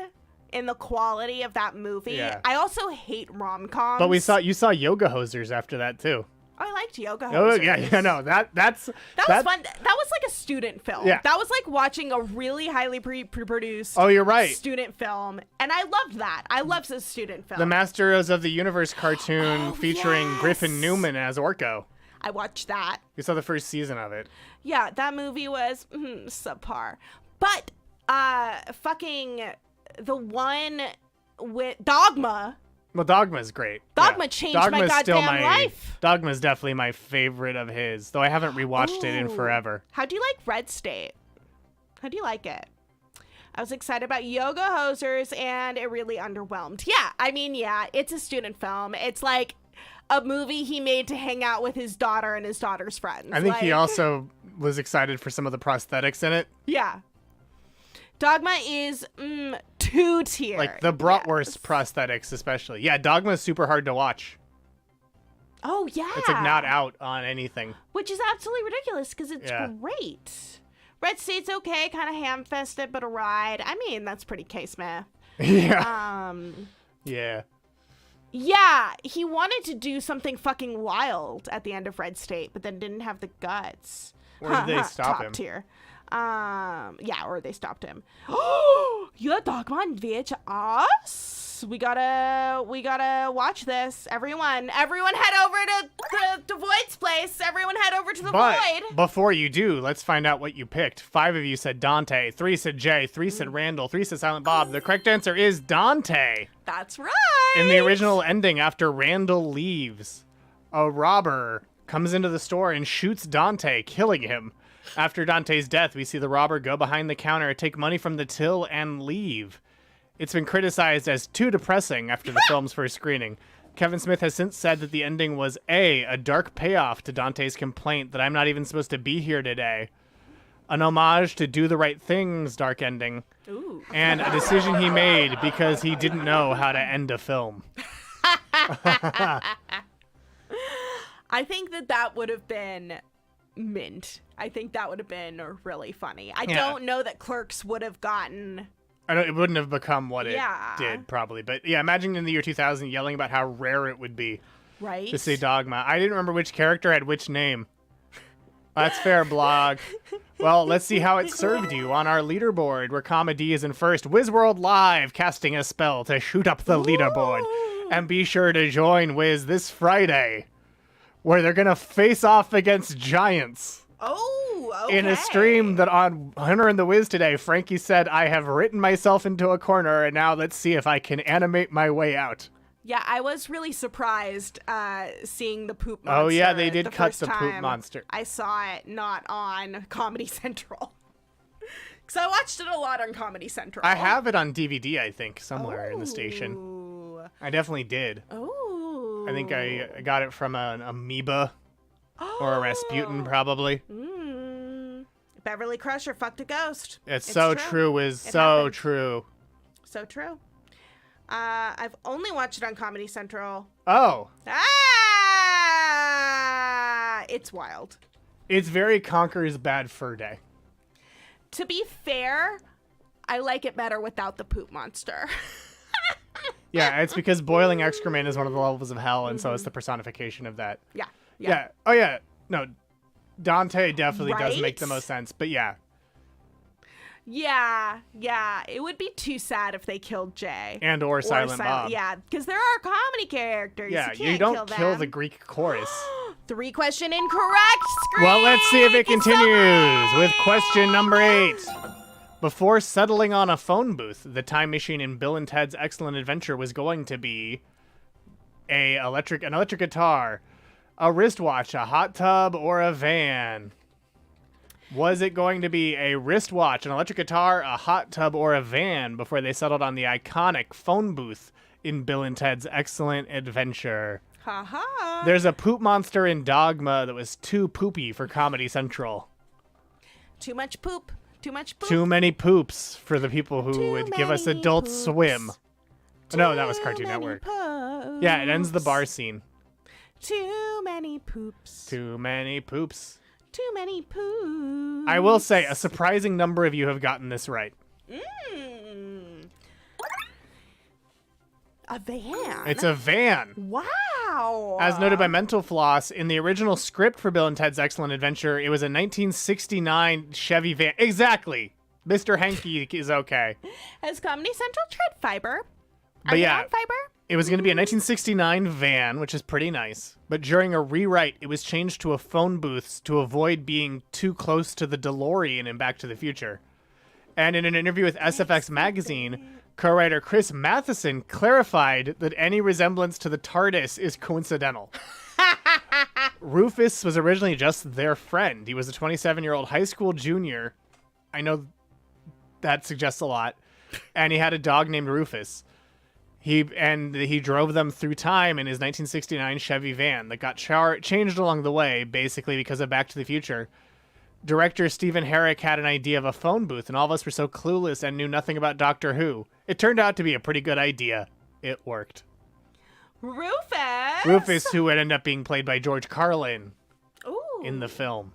in the quality of that movie. Yeah. I also hate rom-coms. But you saw Yoga Hosers after that too. I liked Yoga Oh Hosers. yeah, no, that was fun. That was like a student film. Yeah. That was like watching a really highly pre-produced Oh, you're right. student film. And I loved that. I loved the student film. The Masters of the Universe cartoon featuring yes. Griffin Newman as Orko. I watched that. You saw the first season of it. Yeah, that movie was subpar. But fucking the one with Dogma. Well, Dogma's great. Dogma changed my goddamn life. Dogma's definitely my favorite of his, though I haven't rewatched it in forever. How do you like Red State? How do you like it? I was excited about Yoga Hosers, and it really underwhelmed. Yeah, I mean, yeah, it's a student film. It's like a movie he made to hang out with his daughter and his daughter's friends. I think he also was excited for some of the prosthetics in it. Yeah. Dogma is 2 tier. Like the bratwurst prosthetics, especially. Yeah, Dogma's super hard to watch. Oh, yeah. It's like not out on anything. Which is absolutely ridiculous because it's great. Red State's okay, kind of ham-fisted, but a ride. I mean, that's pretty K-Smith. Yeah. Yeah. Yeah, he wanted to do something fucking wild at the end of Red State, but then didn't have the guts. Where did they stop Top him? tier. Yeah, or they stopped him. Oh, yeah, Dogma on VHS. We gotta watch this. Everyone head over to Void's place. Everyone head over to the Void. Before you do, let's find out what you picked. 5 of you said Dante, 3 said Jay, 3 said Randall, 3 said Silent Bob. The correct answer is Dante. That's right. In the original ending, after Randall leaves, a robber comes into the store and shoots Dante, killing him. After Dante's death, we see the robber go behind the counter, take money from the till, and leave. It's been criticized as too depressing after the film's first screening. Kevin Smith has since said that the ending was a dark payoff to Dante's complaint that I'm not even supposed to be here today, an homage to Do the Right Thing's dark ending, and a decision he made because he didn't know how to end a film. I think that would have been mint. I think that would have been really funny. I don't know that Clerks would have gotten... It wouldn't have become what it did, probably. But yeah, imagine in the year 2000 yelling about how rare it would be to see Dogma. I didn't remember which character had which name. That's fair, blog. Well, let's see how it served you on our leaderboard, where Comedy is in first. Wizworld Live casting a spell to shoot up the leaderboard. And be sure to join Wiz this Friday, where they're going to face off against giants. Oh, okay. In a stream that on Hunter and the Wiz today, Frankie said, I have written myself into a corner, and now let's see if I can animate my way out. Yeah, I was really surprised seeing the poop monster. Oh, yeah, they did cut the poop monster. I saw it not on Comedy Central. Because I watched it a lot on Comedy Central. I have it on DVD, I think, somewhere in the station. I definitely did. Oh. I think I got it from an amoeba. Or a Rasputin, probably. Beverly Crusher fucked a ghost. It's so true. So true. So true. I've only watched it on Comedy Central. Oh. It's wild. It's very Conker's Bad Fur Day. To be fair, I like it better without the poop monster. Yeah, it's because boiling excrement is one of the levels of hell, and so it's the personification of that. Yeah. Oh, yeah. No, Dante definitely does make the most sense, but yeah. Yeah. It would be too sad if they killed Jay. And or Silent Bob. Yeah, because there are comedy characters. Yeah, you don't can't kill the Greek chorus. 3 question incorrect, Scream! Well, let's see if it continues with question number 8. Before settling on a phone booth, the time machine in Bill and Ted's Excellent Adventure was going to be an electric guitar, a wristwatch, a hot tub, or a van. Was it going to be a wristwatch, an electric guitar, a hot tub, or a van before they settled on the iconic phone booth in Bill and Ted's Excellent Adventure? Ha-ha. There's a poop monster in Dogma that was too poopy for Comedy Central. Too much poop. Too many poops for the people who would give us Adult Swim. No, that was Cartoon Network. Poops. Yeah, it ends the bar scene. Too many poops. Too many poops. Too many poops. I will say, a surprising number of you have gotten this right. A van. It's a van. Wow. As noted by Mental Floss, in the original script for Bill and Ted's Excellent Adventure, it was a 1969 Chevy van. Exactly. Mr. Hanky is okay. Has Comedy Central tried fiber? But yeah, on fiber? it was going to be a 1969 van, which is pretty nice. But during a rewrite, it was changed to a phone booth to avoid being too close to the DeLorean in Back to the Future. And in an interview with SFX Magazine, co-writer Chris Matheson clarified that any resemblance to the TARDIS is coincidental. Rufus was originally just their friend. He was a 27-year-old high school junior. I know that suggests a lot. And he had a dog named Rufus. He drove them through time in his 1969 Chevy van that got changed along the way, basically because of Back to the Future. Director Stephen Herrick had an idea of a phone booth, and all of us were so clueless and knew nothing about Doctor Who. It turned out to be a pretty good idea. It worked. Rufus, who would end up being played by George Carlin in the film.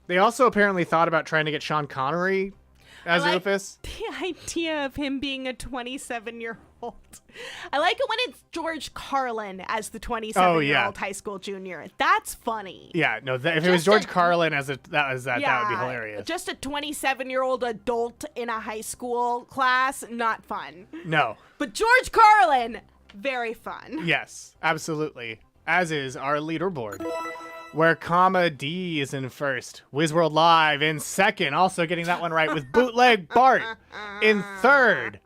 They also apparently thought about trying to get Sean Connery as Rufus. The idea of him being a 27-year-old old. I like it when it's George Carlin as the 27-year-old high school junior. That's funny. Yeah, no, if it was George Carlin as that would be hilarious. Just a 27-year-old adult in a high school class, not fun. No. But George Carlin, very fun. Yes, absolutely. As is our leaderboard, where comma D is in first, Wizworld Live in second, also getting that one right with Bootleg Bart in third.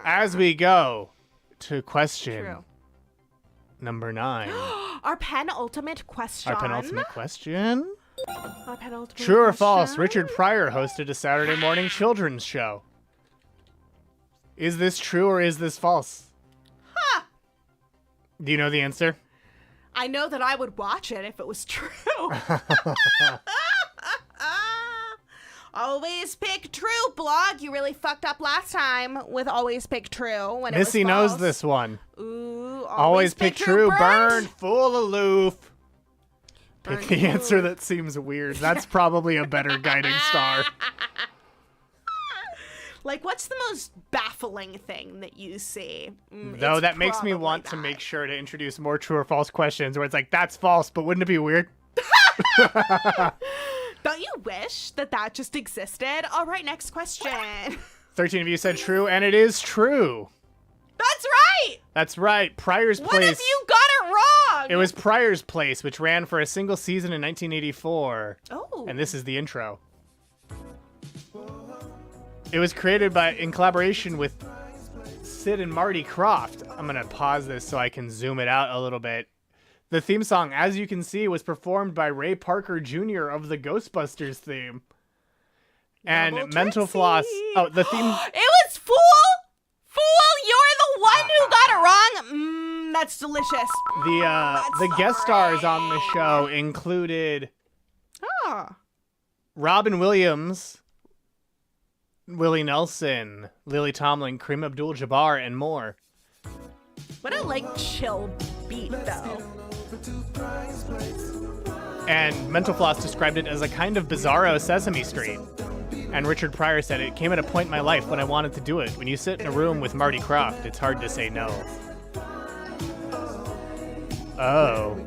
As we go to question number 9. Our penultimate question. Our penultimate question. Our penultimate True or question. false, Richard Pryor hosted a Saturday morning children's show. Is this true or is this false? Huh. Do you know the answer? I know that I would watch it if it was true. Always pick true, blog. You really fucked up last time with always pick true when Missy it was knows false. this one. Ooh, Always pick true, burn, burned. full aloof. Burn Pick the answer aloof. that seems weird. That's probably a better guiding star. Like, what's the most baffling thing that you see? Though It's that makes me probably want to that. make sure to introduce more true or false questions where it's like, that's false, but wouldn't it be weird? Don't you wish that that just existed? All right, next question. 13 of you said true, and it is true. That's right. That's right. Pryor's What Place. if you got it wrong? It was Pryor's Place, which ran for a single season in 1984. Oh. And this is the intro. It was created in collaboration with Sid and Marty Krofft. I'm going to pause this so I can zoom it out a little bit. The theme song, as you can see, was performed by Ray Parker Jr. of the Ghostbusters theme. And Double Mental Trixie. Floss. Oh, the theme. It was Fool! Fool, you're the one who got it wrong. That's delicious. The guest stars on the show included Oh. Robin Williams, Willie Nelson, Lily Tomlin, Kareem Abdul-Jabbar, and more. What a, like, chill beat, though. And Mental Floss described it as a kind of bizarro Sesame Street. And Richard Pryor said, it came at a point in my life when I wanted to do it. When you sit in a room with Marty Krofft, it's hard to say no. Oh.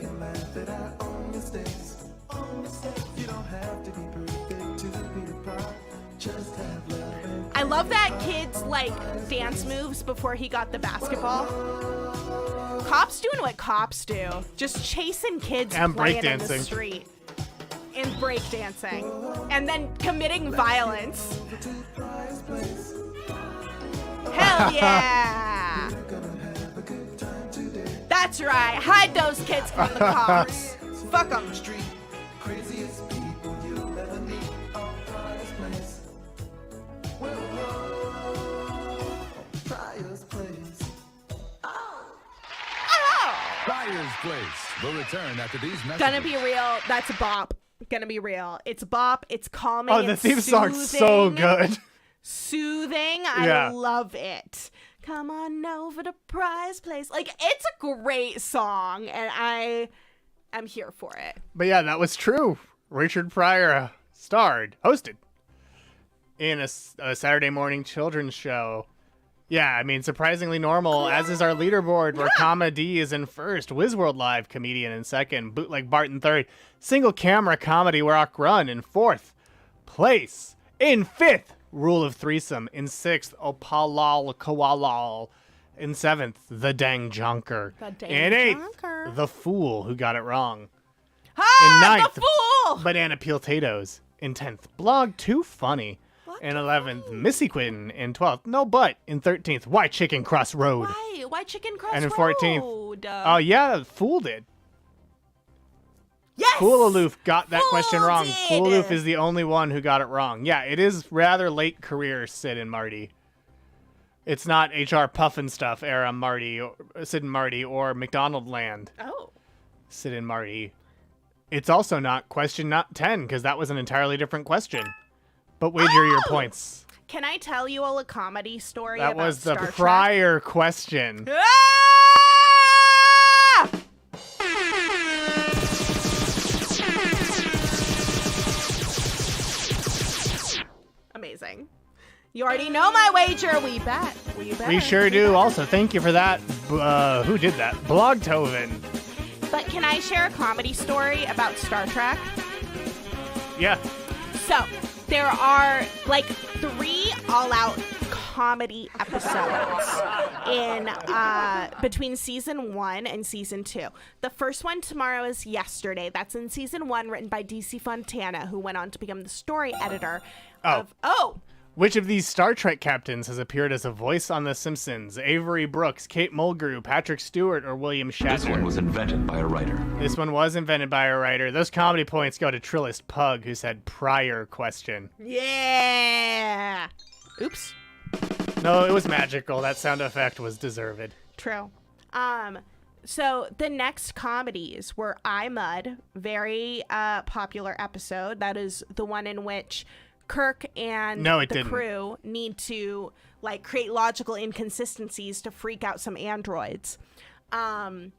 I love that kid's, like, dance moves before he got the basketball. Cops doing what cops do. Just chasing kids And playing in the breakdancing. street. And breakdancing. And then committing violence. Hell yeah! That's right. Hide those kids from the cops. Fuck them. Pryor's Place will return after these messages. Gonna be real. That's a bop. Gonna be real. It's a bop. It's calming. Oh, the it's theme song's so soothing. good. Soothing. Yeah. I love it. Come on over to Prize Place. Like, it's a great song, and I am here for it. But yeah, that was true. Richard Pryor hosted in a Saturday morning children's show. Yeah, I mean, surprisingly normal, as is our leaderboard, where comma D is in first, Wizworld Live comedian in second, Bootleg Bart in third, single camera comedy Rock Run in fourth place. In fifth, Rule of Threesome. In sixth, Opalal Kawalal. In seventh, The Dang Jonker. The Dang In eighth, Jonker. The Fool Who Got It Wrong. Ah, In ninth, the fool! Banana Peel Tatoes. In 10th, Blog Too Funny. Blog In Too 11th, Funny. Missy Quinn. In 12th, No Butt. In 13th, Why Chicken Cross Road. Why? Why Chicken Cross And in 14th, Road? Oh, yeah, Fool did. Yes! Fool Aloof got that Fool question wrong. did. Fool Aloof is the only one who got it wrong. Yeah, it is rather late career Sid and Marty. It's not HR Puffin stuff era Sid and Marty, or McDonald Land Oh. Sid and Marty. It's also not question not 10, because that was an entirely different question. But wager your points. Can I tell you all a comedy story That about was the Star Trek? prior question. Ah! Amazing. You already know my wager. We bet. We sure do. Also, thank you for that. Who did that? Blogtoven. But can I share a comedy story about Star Trek? Yeah. So, there are like 3 all-out comedy episodes in between season 1 and season 2. The first one tomorrow is Yesterday. That's in season 1, written by DC Fontana, who went on to become the story editor of Which of these Star Trek captains has appeared as a voice on The Simpsons? Avery Brooks, Kate Mulgrew, Patrick Stewart, or William Shatner? This one was invented by a writer. This one was invented by a writer. Those comedy points go to Trillist Pug, who said prior question. Yeah. Oops. No, it was magical. That sound effect was deserved. True. So the next comedies were I, Mud, very popular episode. That is the one in which Kirk and crew need to like create logical inconsistencies to freak out some androids. And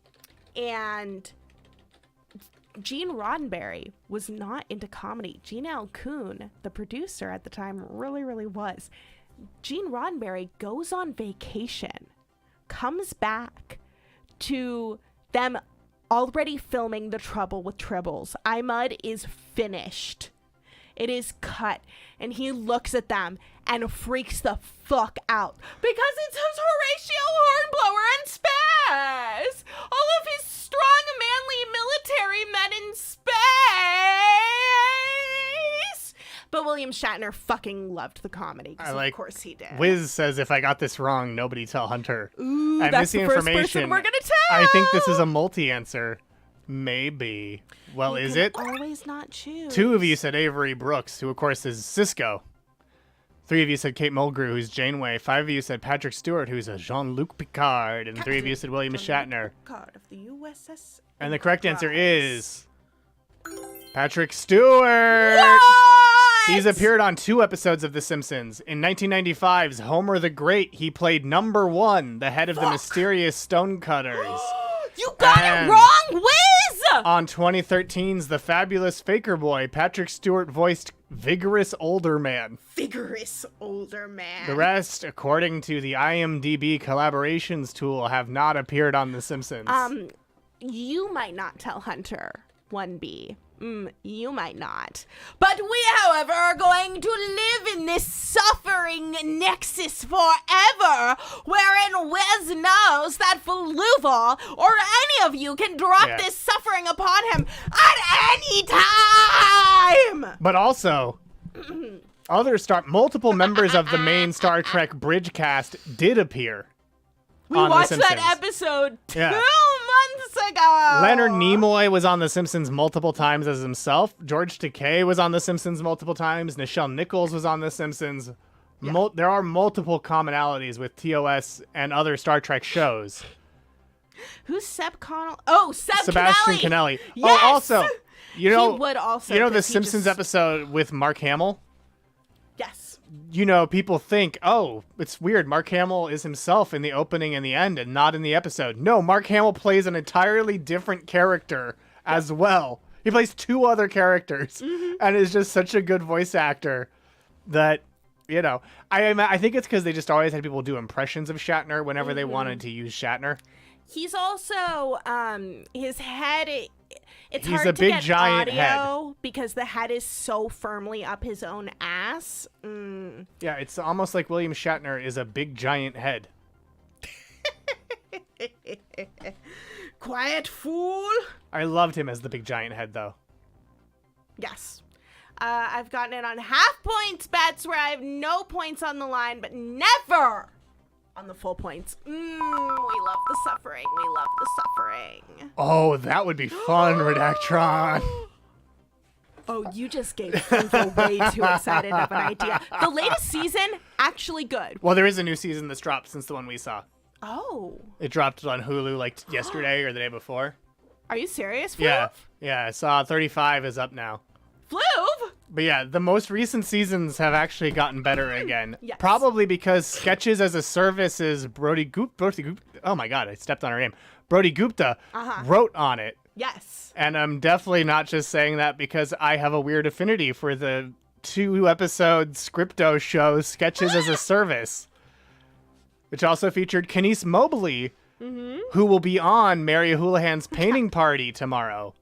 Gene Roddenberry was not into comedy. Gene L. Kuhn, the producer at the time, really was. Gene Roddenberry goes on vacation, comes back to them already filming The Trouble with Tribbles. I, Mud is finished. It is cut, and he looks at them and freaks the fuck out because it's his Horatio Hornblower in space. All of his strong, manly military men in space. But William Shatner fucking loved the comedy. Of course he did. Wiz says, if I got this wrong, nobody tell Hunter. Ooh, and that's the first person we're gonna tell. I think this is a multi-answer. Maybe. Well, is it? Always not choose. 2 of you said Avery Brooks, who of course is Cisco. 3 of you said Kate Mulgrew, who's Janeway. 5 of you said Patrick Stewart, who's a Jean-Luc Picard. And 3 of you said William Shatner. Picard of the USS And the correct answer is Patrick Stewart. What? He's appeared on 2 episodes of The Simpsons. In 1995's Homer the Great, he played number 1, the head of the mysterious Stonecutters. You got it wrong, Wiz! On 2013's The Fabulous Faker Boy, Patrick Stewart voiced Vigorous Older Man. Vigorous Older Man. The rest, according to the IMDb collaborations tool, have not appeared on The Simpsons. You might not tell Hunter, 1B. You might not. But we, however, are going to live in this suffering nexus forever, wherein Wes knows that Fluval or any of you can drop this suffering upon him at any time! But also, multiple members of the main Star Trek bridge cast did appear. We watched that episode 2 months ago. Leonard Nimoy was on The Simpsons multiple times as himself. George Takei was on The Simpsons multiple times. Nichelle Nichols was on The Simpsons. Yeah. There are multiple commonalities with TOS and other Star Trek shows. Who's Seb Connell? Oh, Sebastian Canelli. Yes! Oh, also, he would also. The Simpsons episode with Mark Hamill? Yes. People think, oh, it's weird. Mark Hamill is himself in the opening and the end and not in the episode. No, Mark Hamill plays an entirely different character as well. He plays 2 other characters and is just such a good voice actor that, I think it's because they just always had people do impressions of Shatner whenever they wanted to use Shatner. He's also, his head... He's hard a big, to get giant audio head because the head is so firmly up his own ass. Yeah, it's almost like William Shatner is a big, giant head. Quiet fool. I loved him as the big, giant head, though. Yes. I've gotten it on half points bets where I have no points on the line, but never on the full points. We love the suffering. We love the suffering. Oh, that would be fun, Redactron. Oh, you just gave Fluval way too excited of an idea. The latest season, actually good. Well, there is a new season that's dropped since the one we saw. Oh. It dropped on Hulu like yesterday or the day before. Are you serious, Fluv? Yeah, I saw 35 is up now. Fluv? But yeah, the most recent seasons have actually gotten better again. Yes. Probably because Sketches as a Service's Brody Gupta, oh my god, I stepped on her name. Brody Gupta wrote on it. Yes. And I'm definitely not just saying that because I have a weird affinity for the 2-episode Scripto show, Sketches as a Service, which also featured Kenise Mobley, who will be on Mary Houlihan's painting party tomorrow.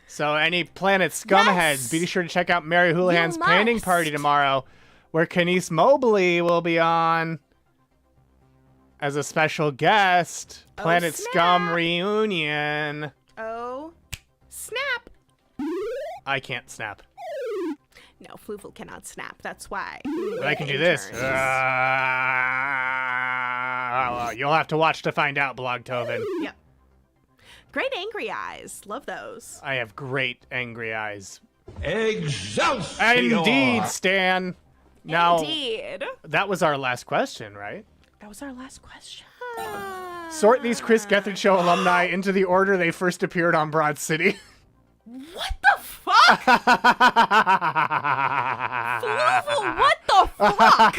So any Planet Scumheads, be sure to check out Mary Houlihan's painting party tomorrow, where Kenise Mobley will be on as a special guest. Planet Scum reunion. Oh, snap. I can't snap. No, Fluval cannot snap. That's why. But I can do this. You'll have to watch to find out, Blogtoven. Yep. Great angry eyes. Love those. I have great angry eyes. Excelsior! Indeed, Stan. Now, Indeed. that was our last question, right? That was our last question. Sort these Chris Gethard Show alumni into the order they first appeared on Broad City. What the fuck? Fluval, what the fuck?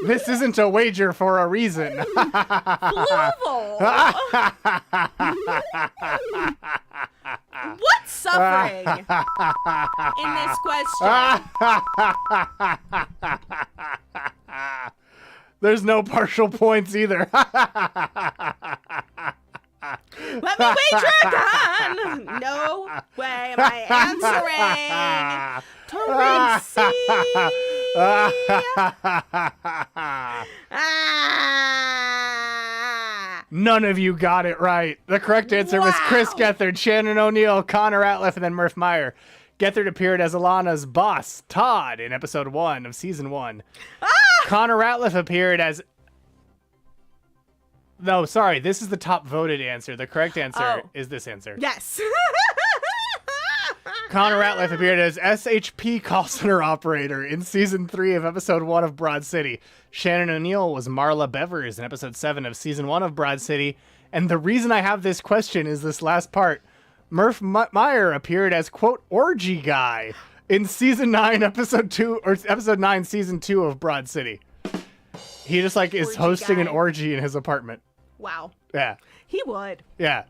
This isn't a wager for a reason. Fluval. What's suffering in this question? There's no partial points either. Let me wager again. No way am I answering. None of you got it right. The correct answer was Chris Gethard, Shannon O'Neill, Connor Ratliff, and then Murph Meyer. Gethard appeared as Alana's boss, Todd, in episode 1 of season 1. Connor Ratliff appeared as... No, sorry, this is the top voted answer. The correct answer is this answer. Yes. Connor Ratliff appeared as SHP call center operator in season 3 of episode 1 of Broad City. Shannon O'Neill was Marla Bevers in episode 7 of season 1 of Broad City. And the reason I have this question is this last part. Murph Meyer appeared as, quote, orgy guy in season 9, episode 2, or episode 9, season 2 of Broad City. He just like is hosting an orgy in his apartment. Wow. Yeah. He would. Yeah.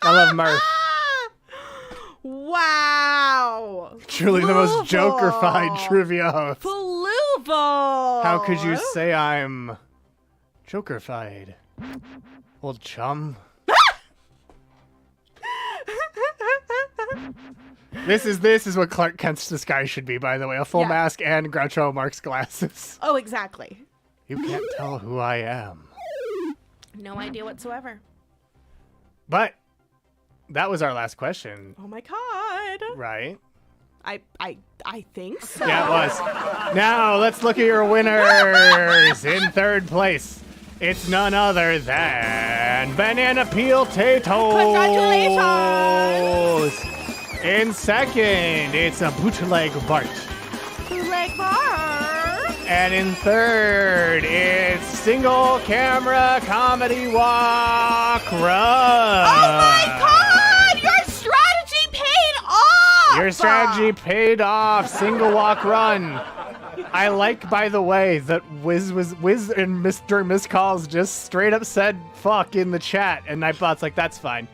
I love Murph. Wow. Truly the most Joker-fied trivia host. Fluval. How could you say I'm Joker-fied? Old chum. This is what Clark Kent's disguise should be, by the way. A full mask and Groucho Marx glasses. Oh, exactly. You can't tell who I am. No idea whatsoever. But that was our last question. Oh my god. Right? I think so. Yeah, it was. Now, let's look at your winners. In third place, it's none other than Banana Peel Tatoes. Congratulations. In second, it's a Bootleg Bart. Bootleg Bart. And in third, it's Single Camera Comedy Walk Run. Oh my god! Your strategy paid off! Your strategy paid off. Single Walk Run. I like, by the way, that Wiz and during missed calls just straight up said fuck in the chat, and Nightbot's like, that's fine.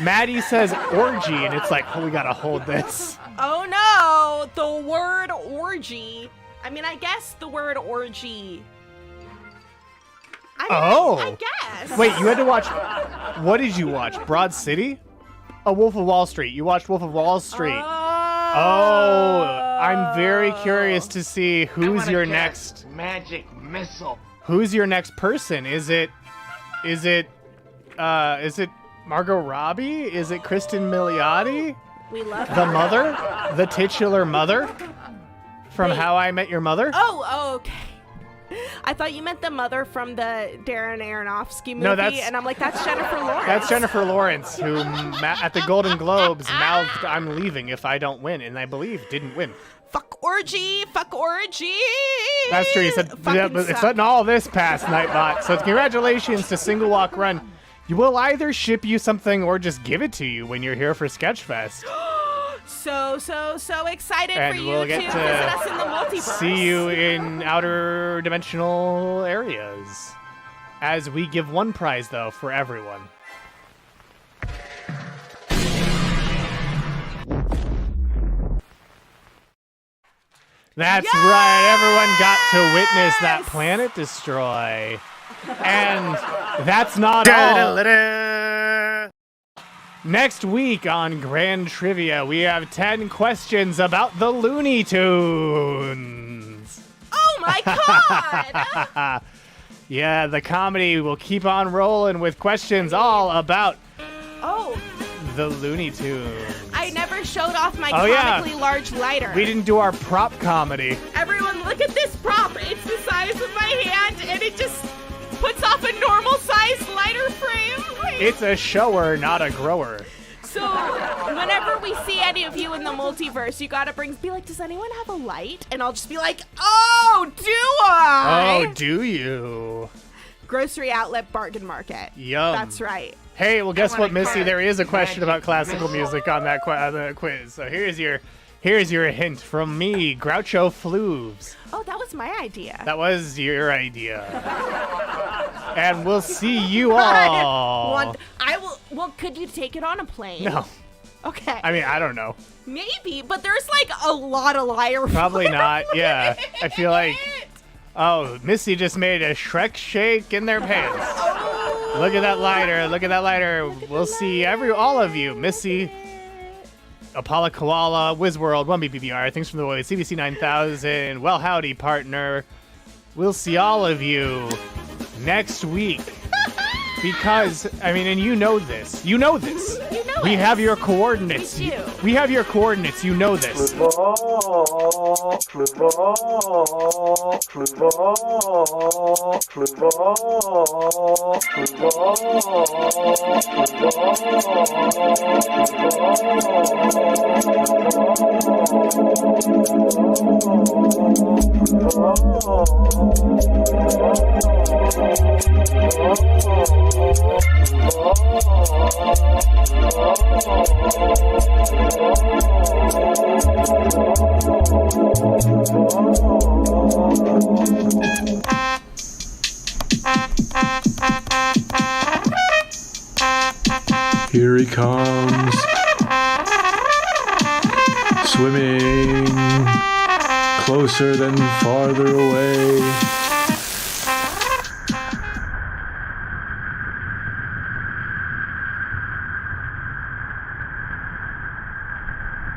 Maddie says orgy, and it's like, oh, we gotta hold this. Oh no! The word orgy. I mean, I guess the word orgy. I guess. Wait, you had to watch... What did you watch? Broad City? Oh, Wolf of Wall Street. You watched Wolf of Wall Street. Oh, I'm very curious to see who's your next... Magic missile. Who's your next person? Is it Margot Robbie? Is it Kristen Milioti? We love the mother? The titular mother? From How I Met Your Mother? Oh, okay. I thought you meant the mother from the Darren Aronofsky movie, No, that's- and I'm like, that's Jennifer Lawrence. That's Jennifer Lawrence, who at the Golden Globes mouthed, I'm leaving if I don't win, and I believe didn't win. Fuck orgy, fuck orgy. That's true. He said, yeah, but it's letting all this pass, Nightbot. So congratulations to Single Walk Run. You will either ship you something or just give it to you when you're here for Sketchfest. So excited And for you we'll to get visit to us in the multiverse. see you in outer dimensional areas. As we give one prize, though, for everyone. That's right. Everyone got to witness that planet destroy. And that's not all. Next week on Grand Trivia, we have 10 questions about the Looney Tunes. Oh my god! Yeah, the comedy will keep on rolling with questions all about the Looney Tunes. I never showed off my comically large lighter. We didn't do our prop comedy. Everyone, look at this prop. It's the size of my hand, and it just puts off a normal-sized lighter frame. It's a shower, not a grower. So, whenever we see any of you in the multiverse, you gotta be like, does anyone have a light? And I'll just be like, oh, do I? Oh, do you? Grocery outlet bargain market. Yum. That's right. Hey, well, guess what, Missy? There is a question about classical music on that quiz. So here's your hint from me, Groucho Flooves. Oh, that was my idea. That was your idea. And we'll see you all. Well, could you take it on a plane? No. Okay. I mean, I don't know. Maybe, but there's like a lot of liar. Probably not. Yeah. I feel like. Oh, Missy just made a Shrek shake in their pants. Oh, Look at that lighter. Look at that lighter. We'll see all of you. Missy, Apollo Koala, Wizworld, 1BBBR, Things from the Void, CBC 9000, Well Howdy Partner. We'll see all of you next week. Because, I mean, and you know this. You know this. You know we it. have your coordinates. We do. We have your coordinates. You know this. Here he comes. Swimming closer than farther away.